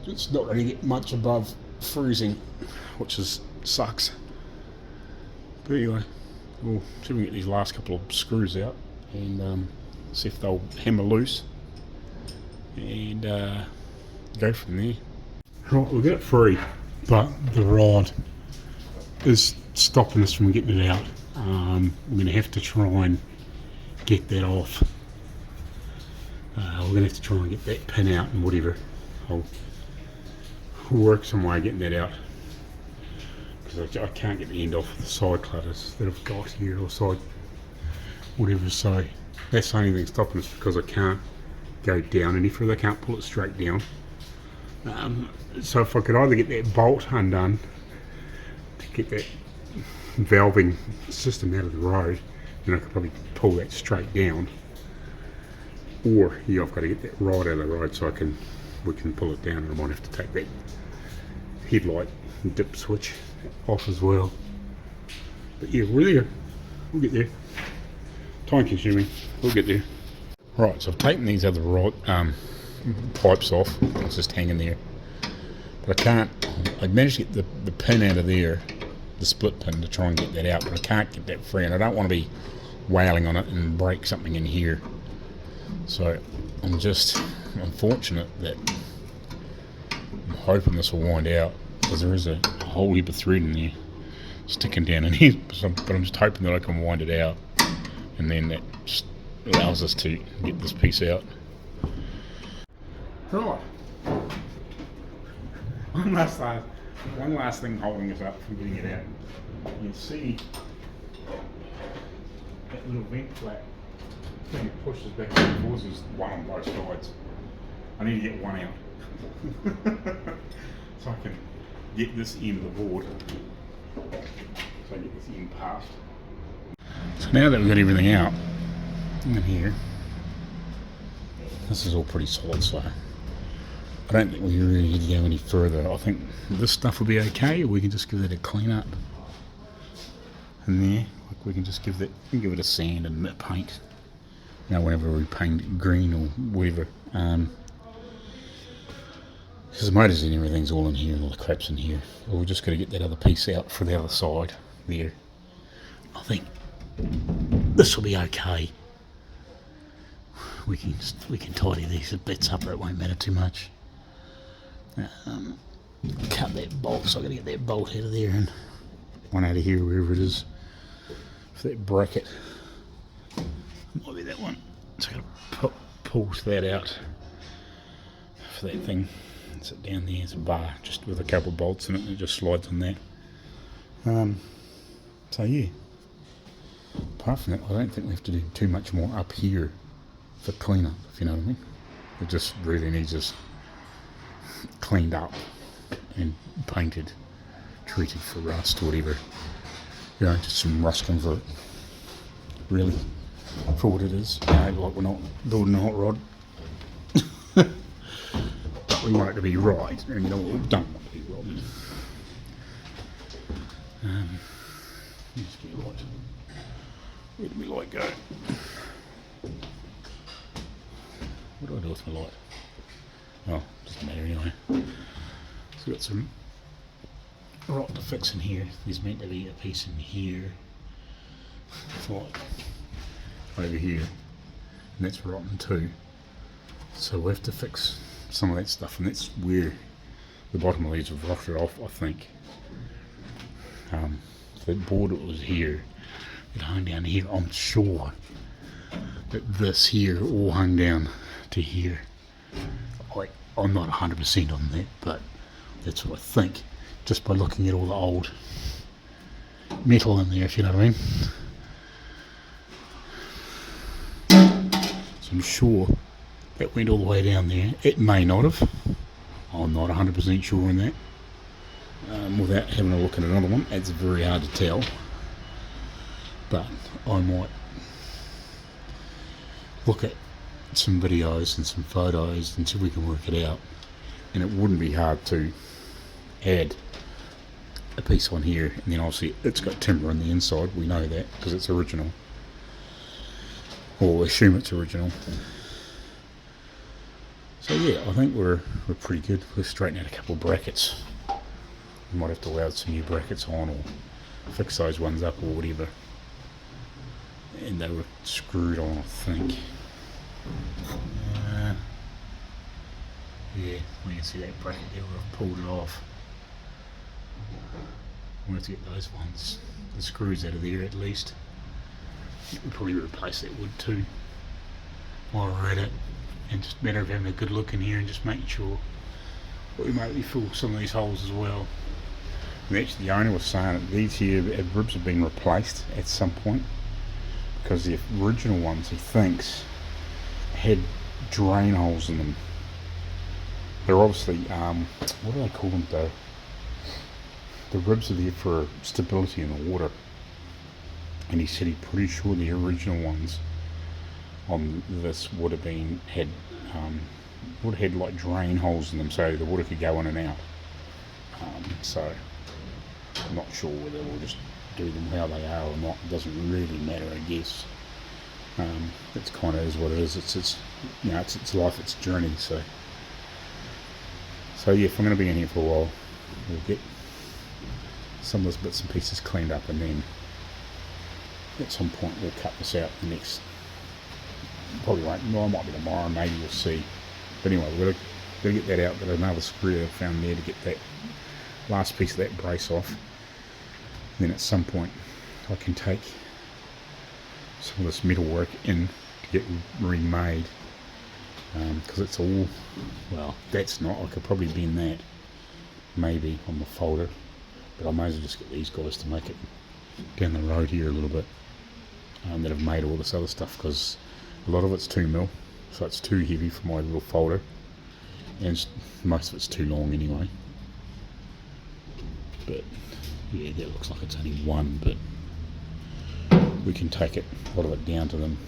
It's not going to get much above freezing, which sucks. But anyway, we'll see if we can get these last couple of screws out and see if they'll hammer loose and go from there. Right, we'll get it free, but the rod is stopping us from getting it out. We're going to have to try and get that off. We're going to have to try and get that pin out and whatever. I'll work some way getting that out, because I can't get the end off the side clutters that I've got here, or side whatever, so that's the only thing stopping us, because I can't go down any further. I can't pull it straight down. So if I could either get that bolt undone to get that valving system out of the road, then I could probably pull that straight down, or yeah, I've got to get that rod out of the road so we can pull it down, and I might have to take that headlight and dip switch off as well. But yeah, we're there. We'll get there. Time consuming. We'll get there. Right, so I've taken these other rod pipes off. It's just hanging there. But I managed to get the pin out of there, the split pin, to try and get that out, but I can't get that free, and I don't want to be wailing on it and break something in here. So I'm fortunate that I'm hoping this will wind out, because there is a whole heap of thread in there sticking down in here, but I'm just hoping that I can wind it out, and then that just allows us to get this piece out. Right. One last thing holding us up from getting it out. You can see that little vent flap thing that pushes back and forth. There's one on both sides. I need to get one out so I can get this end of the board. So I get this end past. So now that we've got everything out in here, this is all pretty solid, so I don't think we really need to go any further. I think this stuff will be okay, or we can just give it a clean up. And there, like, we can just give it a sand and a paint. You know, whenever we paint it green or whatever. Because the motors and everything's all in here, and all the crap's in here. But we're just got to get that other piece out for the other side there. I think this will be okay. We can tidy these bits up, or it won't matter too much. Cut that bolt, so I've got to get that bolt out of there and one out of here, wherever it is, for that bracket. Might be that one. So I've got to pull that out for that thing. It's down there, it's a bar just with a couple of bolts in it, and it just slides on that. So yeah, apart from that, I don't think we have to do too much more up here for cleanup, if you know what I mean. It just really needs us cleaned up and painted, treated for rust or whatever. You know, just some rust convert, really, for what it is. You know, like, we're not building a hot rod. But we want it to be right, and you know what we don't want to be wrong. Let's get light. Where did my light go? What do I do with my light? Oh, doesn't matter anyway. So we've got some rot to fix in here. There's meant to be a piece in here, like over here, and that's rotten too. So we have to fix some of that stuff, and that's where the bottom of these have rotted off, I think. That board that was here, it hung down here. I'm sure that this here all hung down to here. I'm not 100% on that, but that's what I think, just by looking at all the old metal in there, if you know what I mean.
I'm sure that went all the way down there. It may not have. I'm not 100% sure on that. Without having a look at another one, it's very hard to tell. But I might look at some videos and some photos and see if we can work it out. And it wouldn't be hard to add a piece on here, and then obviously it's got timber on the inside. We know that because it's original, or assume it's original. So yeah, I think we're pretty good. We'll straighten out a couple of brackets. We might have to weld some new brackets on, or fix those ones up, or whatever. And they were screwed on, I think. Yeah, we can see that bracket there where I've pulled it off. We'll have to get those ones, the screws out of there at least. We'll probably replace that wood too while we're at it. And just a matter of having a good look in here and just making sure that we maybe fill some of these holes as well. And actually the owner was saying that these here ribs have been replaced at some point, because the original ones, he thinks, had drain holes in them. They're obviously, what do they call them though? The ribs are there for stability in the water. And he said he's pretty sure the original ones on this would have had like drain holes in them, so the water could go in and out. So I'm not sure whether we'll just do them how they are or not. It doesn't really matter, I guess. It's kind of is what it is. It's you know, it's life, it's journey. So yeah, if I'm going to be in here for a while, we'll get some of those bits and pieces cleaned up, and then at some point we'll cut this out. The next, probably won't. No, it might be tomorrow. Maybe we'll see. But anyway, we're gonna get that out. Got another screw I found there to get that last piece of that brace off. And then at some point I can take some of this metal work in to get remade, because it's all, well, that's not, I could probably bend that maybe on the folder, but I may as well just get these guys to make it down the road here a little bit, that have made all this other stuff, because a lot of it's 2mm, so it's too heavy for my little folder, and most of it's too long anyway. But yeah, that looks like it's only one, but we can take it, a lot of it down to them,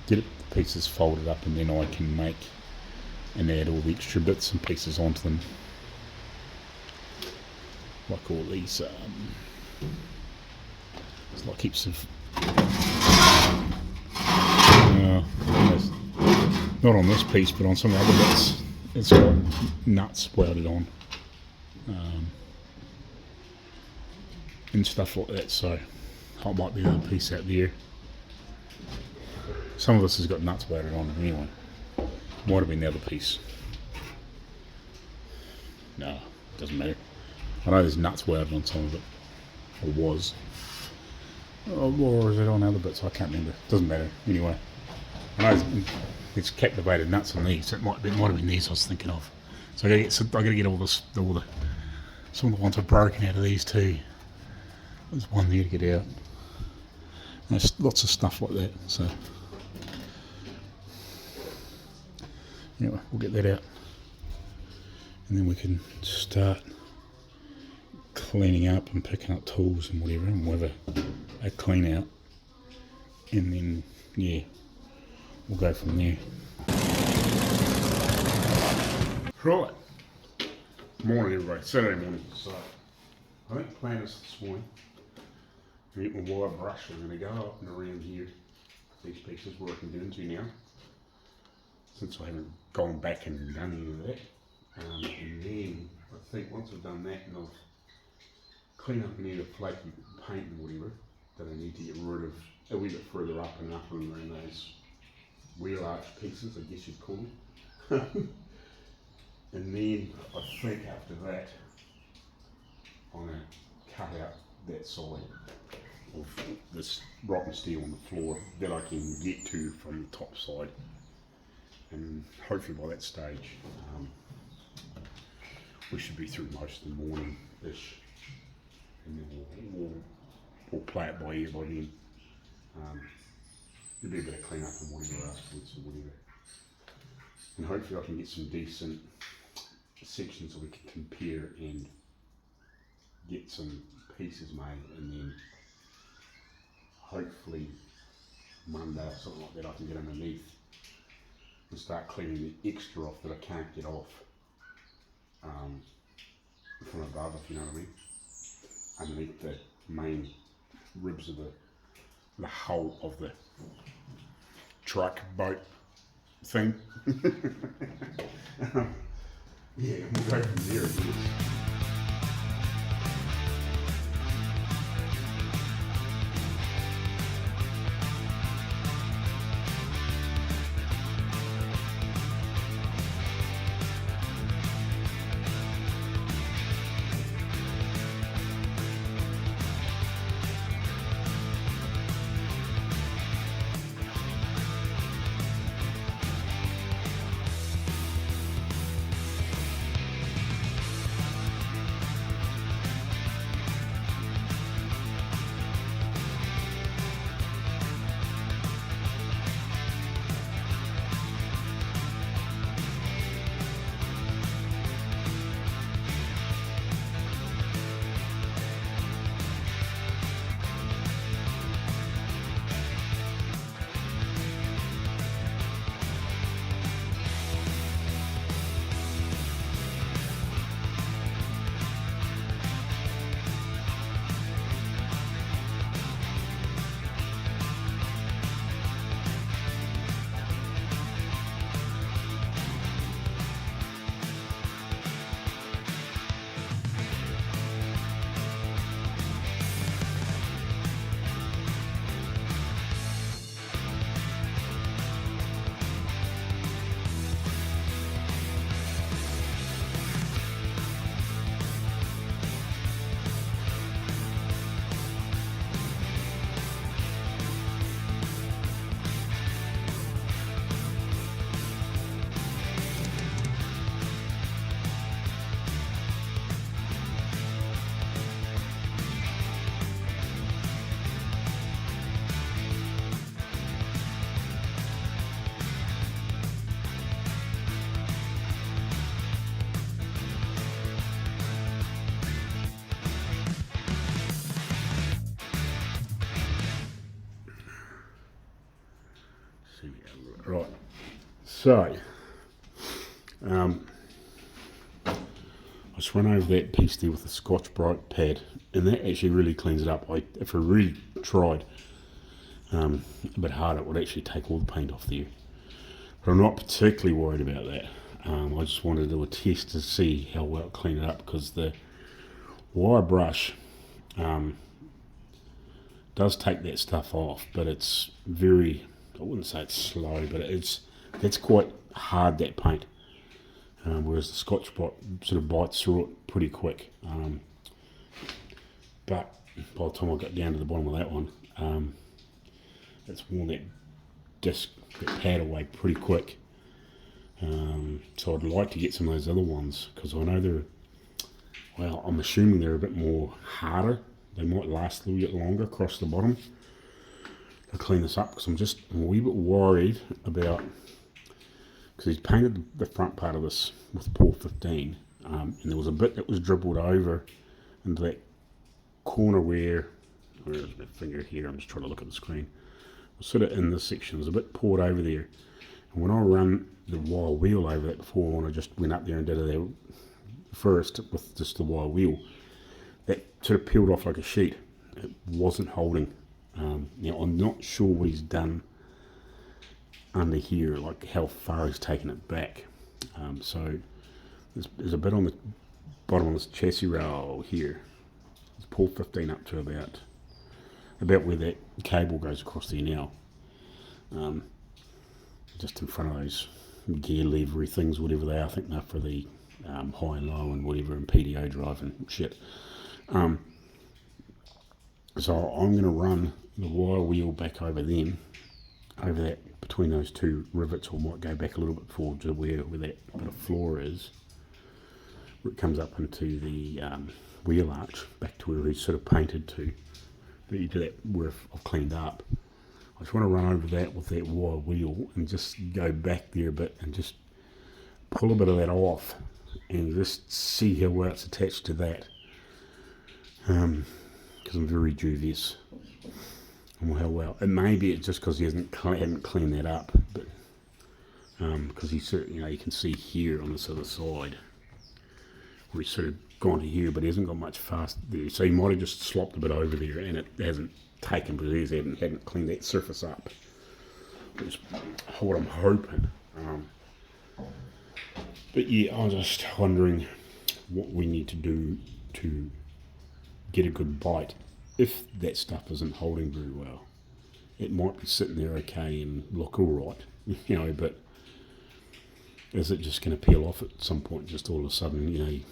get it pieces folded up, and then I can make and add all the extra bits and pieces onto them, like all these it's like heaps of not on this piece, but on some of the other bits it's got nuts welded on, and stuff like that. So I might be another piece out there. Some of this has got nuts welded on it anyway. Might have been the other piece. No, doesn't matter. I know there's nuts welded on some of it, or was. Or is it on other bits? I can't remember. Doesn't matter. Anyway, I know it's captivated nuts on these. So it might have been these I was thinking of. So I gotta get all some of the ones I've broken out of these too. There's one there to get out. There's lots of stuff like that. So anyway, we'll get that out, and then we can start cleaning up and picking up tools and whatever, and we'll have a clean out, and then yeah, we'll go from there. Right, morning everybody, Saturday morning. So I think the plan is this morning to get my wire brush. I'm going to go up and around here, these pieces where I can get into now, since I haven't gone back and done any of that. And then I think once I've done that and I've cleaned up any of the flaky paint and whatever that I need to get rid of a wee bit further up and around those wheel arch pieces, I guess you'd call them. And then I think after that I'm going to cut out that side of this rotten steel on the floor that I can get to from the top side, and hopefully by that stage we should be through most of the morning-ish, and then we'll play it by ear by then.
There'll be a bit of clean up and whatever afterwards or whatever. And hopefully I can get some decent sections so we can compare and get some pieces made, and then hopefully Monday or something like that I can get underneath and start cleaning the extra off that I can't get off from above, if you know what I mean, underneath the main ribs of the hull of the truck, boat thing. Yeah, we'll go from there, I guess. Right, so I just run over that piece there with the Scotch-Brite pad, and that actually really cleans it up. If I really tried a bit harder, it would actually take all the paint off there. But I'm not particularly worried about that. I just wanted to do a test to see how well it cleaned it up, because the wire brush does take that stuff off, but it's very, I wouldn't say it's slow, but it's quite hard, that paint. Whereas the Scotch-Brite sort of bites through it pretty quick. But by the time I got down to the bottom of that one, it's worn that disc, that pad away pretty quick. So I'd like to get some of those other ones, because I know they're, well, I'm assuming they're a bit more harder. They might last a little bit longer across the bottom to clean this up, because I'm just a wee bit worried about, because he's painted the front part of this with Pour 15, and there was a bit that was dribbled over into that corner where's my finger here, I'm just trying to look at the screen, sort of in this section, there's a bit poured over there, and when I run the wire wheel over that before, when I just went up there and did it there first with just the wire wheel, that sort of peeled off like a sheet. It wasn't holding. Now I'm not sure what he's done under here, like how far he's taken it back. So there's a bit on the bottom of this chassis rail here. It's Pour 15 up to about where that cable goes across there now. Just in front of those gear levery things, whatever they are. I think they're for the high and low and whatever, and PDO drive and shit. So I'm going to run the wire wheel back over them, over that, between those two rivets, or might go back a little bit forward to where that bit of floor is, where it comes up into the wheel arch, back to where he's sort of painted to, that where I've cleaned up. I just want to run over that with that wire wheel and just go back there a bit and just pull a bit of that off and just see how well it's attached to that. Because I'm very dubious on how well. And maybe it's just because he hadn't cleaned that up, but because he certainly, you can see here on this other side where he's sort of gone to here, but he hasn't got much fast there. So he might have just slopped a bit over there, and it hasn't taken because he hadn't cleaned that surface up. That's what I'm hoping. But yeah, I was just wondering what we need to do to get a good bite. If that stuff isn't holding very well, it might be sitting there okay and look all right, but is it just going to peel off at some point? Just all of a sudden, you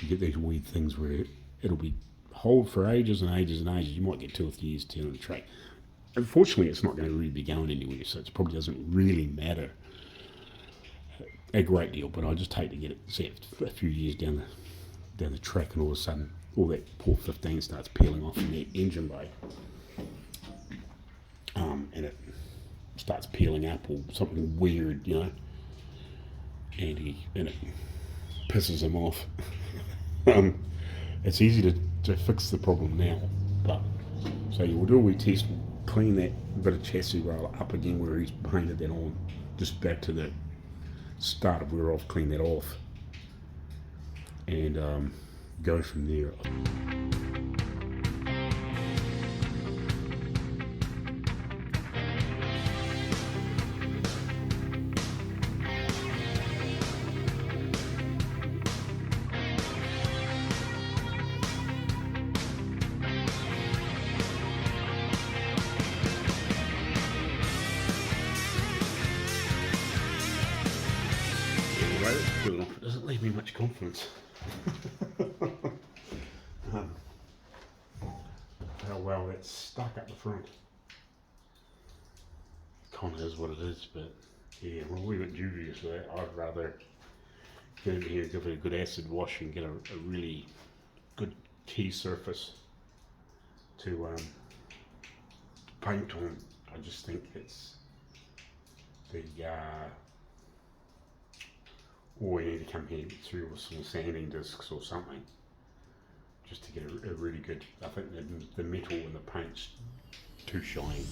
get these weird things where it'll be hold for ages and ages and ages. You might get 2 or 3 years down the track. Unfortunately, it's not going to really be going anywhere, so it probably doesn't really matter a great deal. But I just hate to get it a few years down the track, and all of a sudden, all that poor 15 starts peeling off in the engine bay, and it starts peeling up or something weird, and it pisses him off. It's easy to fix the problem now, but so we'll do a wee test, clean that bit of chassis rail up again where he's painted that on, just back to the start of where I've cleaned that off, and go from there. Good enough. It doesn't leave me much confidence. How well that's stuck up the front. Kind of is what it is, but yeah, we're a wee bit dubious for that. I'd rather get in here, give it a good acid wash, and get a really good key surface to paint on. I just think it's the or we need to come here through with some sanding discs or something, just to get a really good. I think the metal and the paint's too shiny.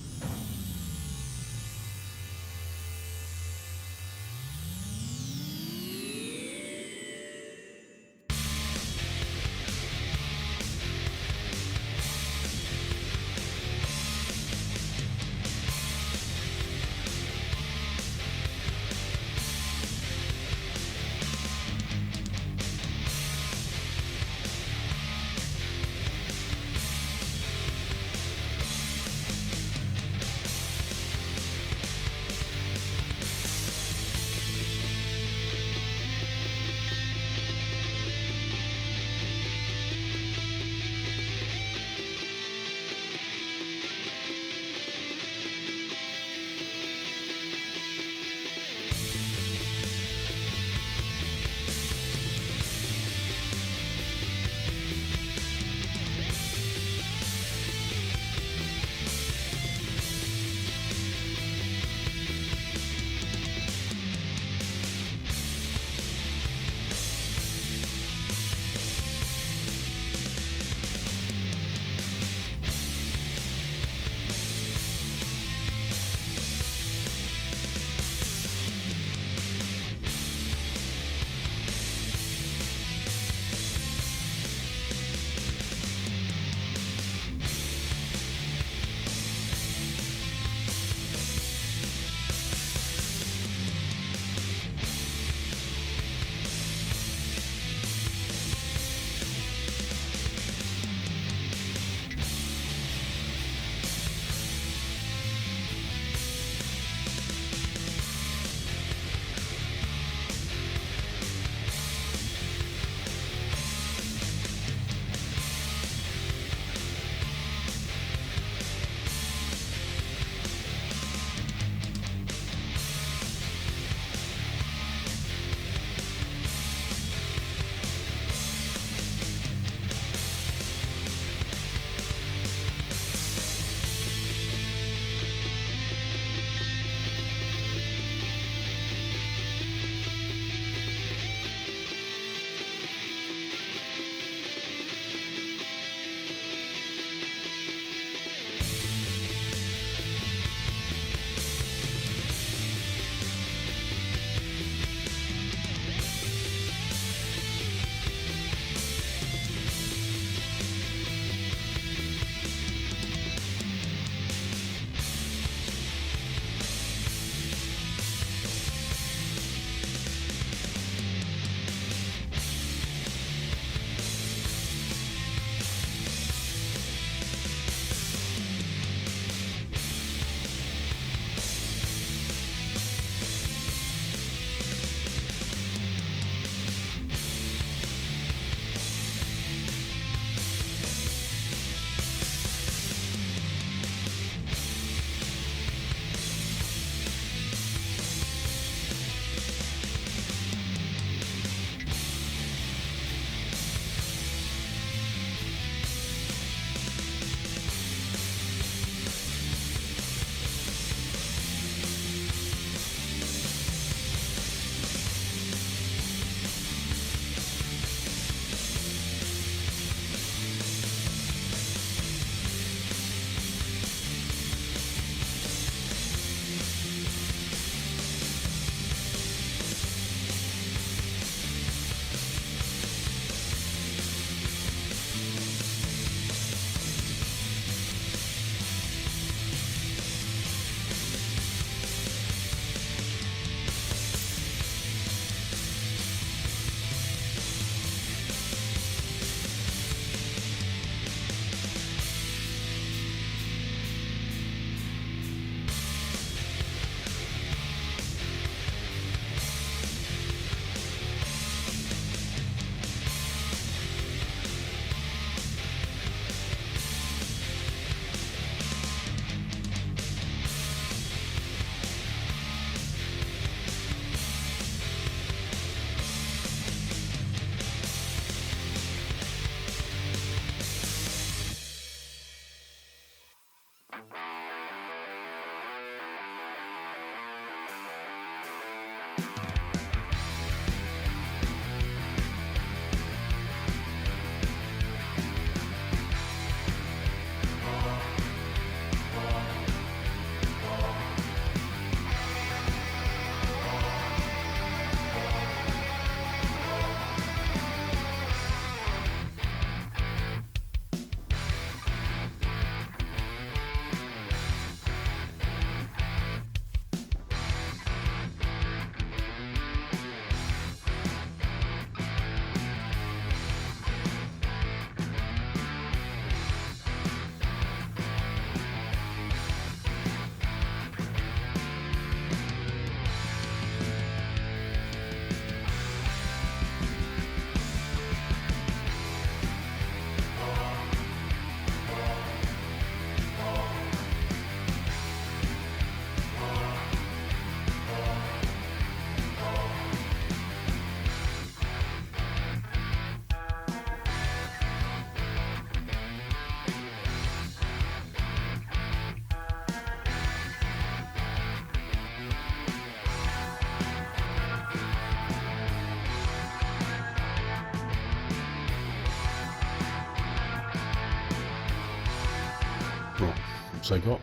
Right, so I got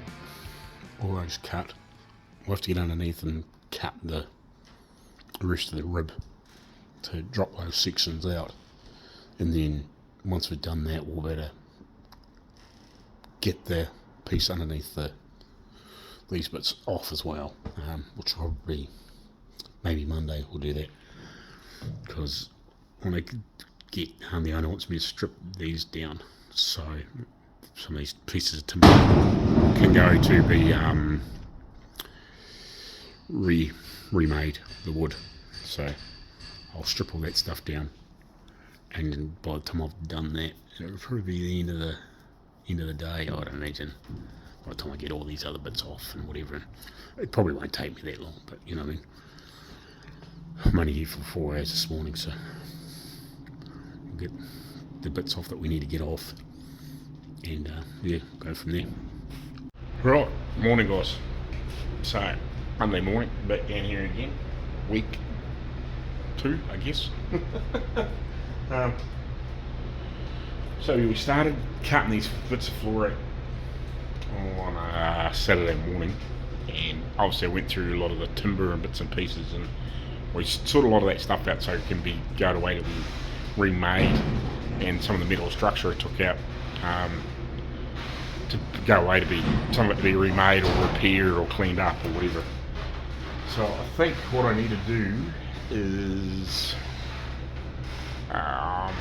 all those cut. We'll have to get underneath and cut the rest of the rib to drop those sections out. And then once we've done that, we'll better get the piece underneath these bits off as well, which will probably be maybe Monday we'll do that, because when I get the owner wants me to strip these down so some of these pieces of timber can go to be remade, the wood. So I'll strip all that stuff down, and then by the time I've done that, it'll probably be the end of the day, I'd imagine, by the time I get all these other bits off and whatever. It probably won't take me that long, but you know what I mean. I'm only here for 4 hours this morning, so we'll get the bits off that we need to get off, and yeah, go from there.
Right, morning guys. So, Monday morning, back down here again. Week 2, I guess. So we started cutting these bits of floor on Saturday morning, and obviously I went through a lot of the timber and bits and pieces, and we sorted a lot of that stuff out so it can be go away to be remade, and some of the metal structure I took out to go away to be some of it to be remade or repaired or cleaned up or whatever. So I think what I need to do is I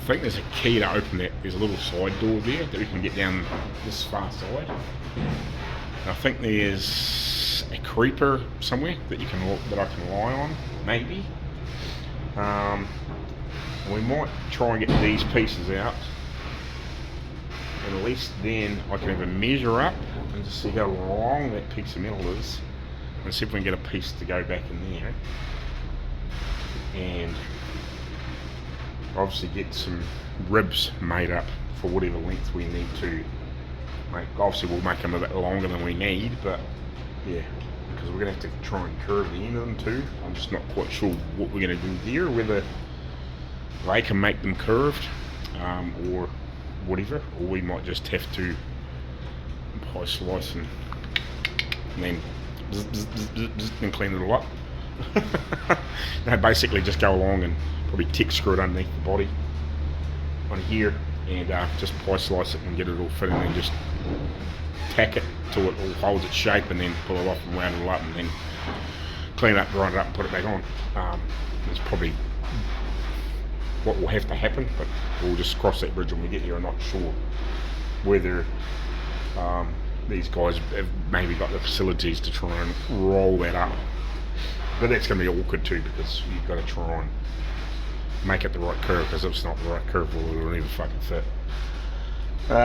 think there's a key to open that. There's a little side door there that we can get down this far side. And I think there's a creeper somewhere that I can lie on, maybe. We might try and get these pieces out, and at least then I can even measure up and just see how long that piece of metal is, and see if we can get a piece to go back in there, and obviously get some ribs made up for whatever length we need to make. Obviously we'll make them a bit longer than we need, but yeah, because we're going to have to try and curve the end of them too. I'm just not quite sure what we're going to do there, whether they can make them curved or whatever, or we might just have to pie slice and then and clean it all up. No, basically just go along and probably tick screw it underneath the body on here, and just pie slice it and get it all fit, and then just tack it till it all holds its shape, and then pull it off and round it all up, and then clean it up, grind it up and put it back on. That's probably what will have to happen, but we'll just cross that bridge when we get there. I'm not sure whether these guys have maybe got the facilities to try and roll that up, but that's going to be awkward too, because you've got to try and make it the right curve, because if it's not the right curve, well, it'll never fucking fit. So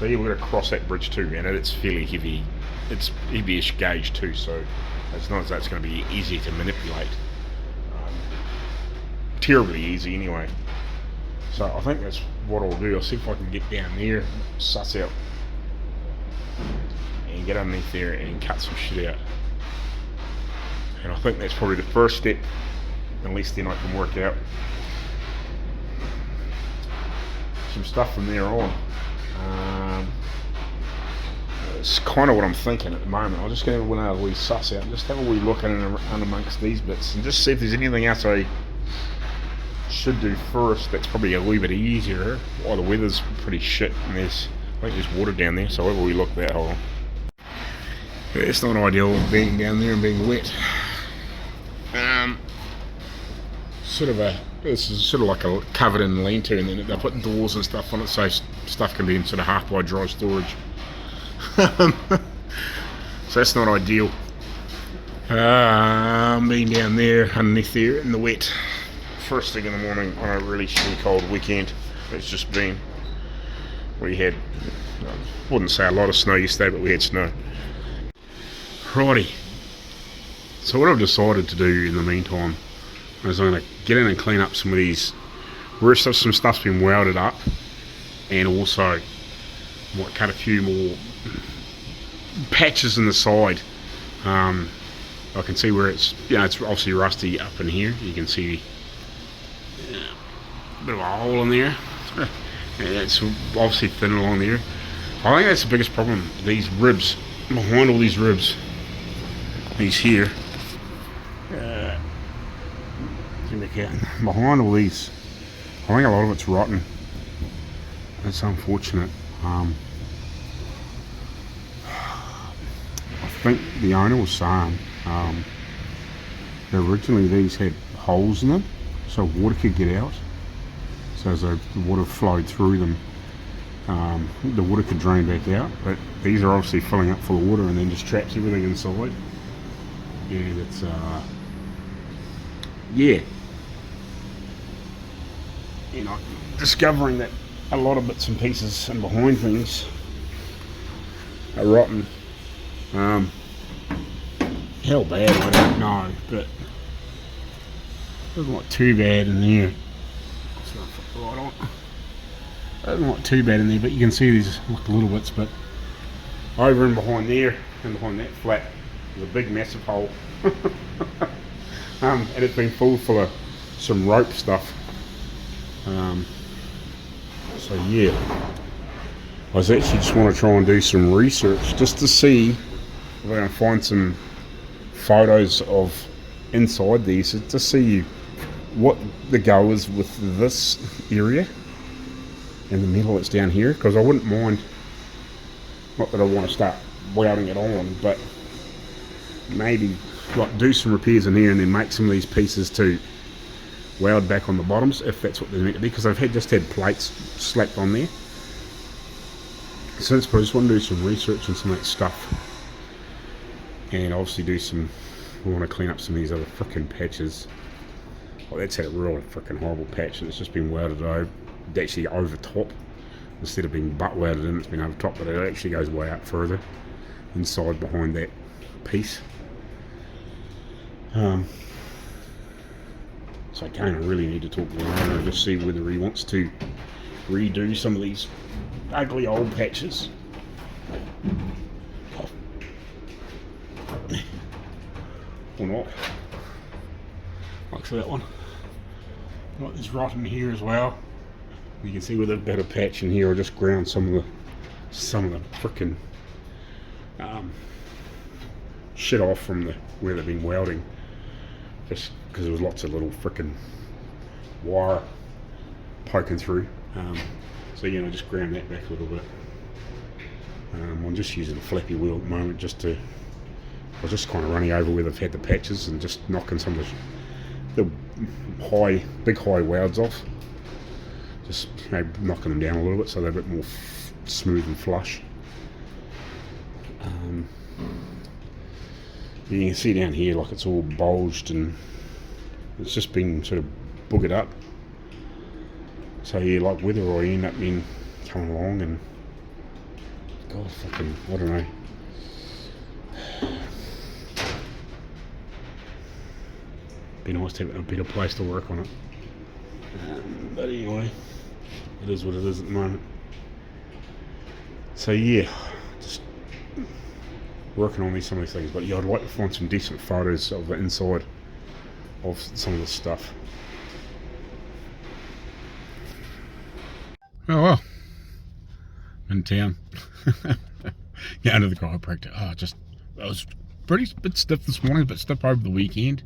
yeah, we're going to cross that bridge too, and it's fairly heavy. It's heavyish gauge too, so it's not as though it's going to be easy to manipulate. Terribly easy anyway. So I think that's what I'll do. I'll see if I can get down there, suss out, and get underneath there and cut some shit out. And I think that's probably the first step. At least then I can work out some stuff from there on. It's kind of what I'm thinking at the moment. I'm just going to have a wee suss out and just have a wee look in and amongst these bits, and just see if there's anything else I should do first that's probably a wee bit easier. While the weather's pretty shit, and I think there's water down there, so I'll have a wee look at that. Hold on. It's not ideal being down there and being wet. This is sort of like a covered in lean-to, and then they're putting doors and stuff on it, so stuff can be in sort of half by dry storage. So that's not ideal. Being down there underneath there in the wet first thing in the morning on a really shitty cold weekend. It's just been, we had, I wouldn't say a lot of snow yesterday, but we had snow. Righty, so what I've decided to do in the meantime is I'm going to get in and clean up some of these rest of some stuff's been welded up, and also might cut a few more patches in the side. I can see where it's, it's obviously rusty up in here. You can see a bit of a hole in there, so
And it's obviously thin along there. I think that's the biggest problem. These ribs, behind all these ribs, these here, behind all these, I think a lot of it's rotten. It's unfortunate. I think the owner was saying originally these had holes in them so water could get out. So as the water flowed through them, the water could drain back out. But these are obviously filling up full of water and then just traps everything inside. And it's yeah. You know, discovering that a lot of bits and pieces and behind things are rotten. How bad, I don't know, but it doesn't look too bad in there. So I'll put the light on. It doesn't look too bad in there, but you can see these like little bits. But over and behind there, and behind that flat, there's a big massive hole. And it's been full of some rope stuff. So yeah, I was actually just want to try and do some research just to see if I can find some photos of inside these to see what the go is with this area and the metal that's down here, because I wouldn't mind, not that I want to start welding it on, but maybe like do some repairs in here and then make some of these pieces to weld back on the bottoms if that's what they're meant to be, because I've just had plates slapped on there. So that's, but I just want to do some research on some of that stuff, and obviously we want to clean up some of these other frickin' patches. Well, that's had a real frickin' horrible patch, and it's just been welded over, actually over top, instead of being butt welded in, it's been over top, but it actually goes way up further inside behind that piece. So I kind of really need to talk to the owner and just see whether he wants to redo some of these ugly old patches. Or not. Like for that one. Like this rotten here as well. You can see with a better patch in here, I just ground some of the frickin' shit off from where they've been welding. Just because there was lots of little frickin' wire poking through. So I just ground that back a little bit. I'm just using a flappy wheel at the moment I was just kind of running over where they've had the patches and just knocking some of the big high welds off. Just knocking them down a little bit so they're a bit more smooth and flush. You can see down here like it's all bulged and it's just been sort of boogered up. So yeah, like whether I end up coming along and God fucking, I don't know. Be nice to have a better place to work on it. But anyway, it is what it is at the moment. So yeah, just working on some of these things. But yeah, I'd like to find some decent photos of the inside of some of this stuff. Oh well, in town. Going to the chiropractor. I was bit stiff this morning, but stiff over the weekend.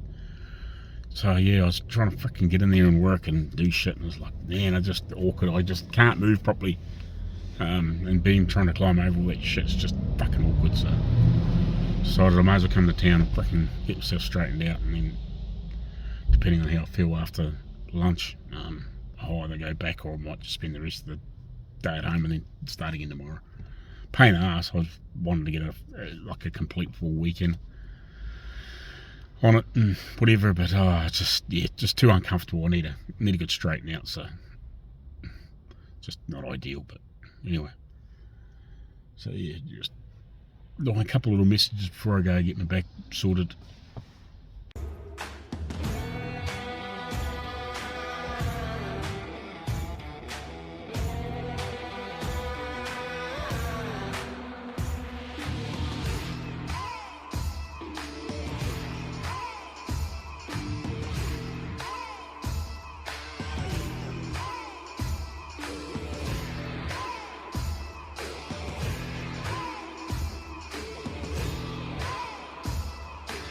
So yeah, I was trying to freaking get in there and work and do shit, and it was like, man, I just awkward. I just can't move properly. And trying to climb over all that shit's just fucking awkward. So decided I might as well come to town and freaking get myself straightened out, and then depending on how I feel after lunch, I'll either go back or I might just spend the rest of the day at home and then start again tomorrow. Pain in the ass. I wanted to get a complete full weekend on it and whatever, but it's just too uncomfortable. I need a good straighten out, so just not ideal, but anyway. So yeah, just a couple of little messages before I go get my back sorted.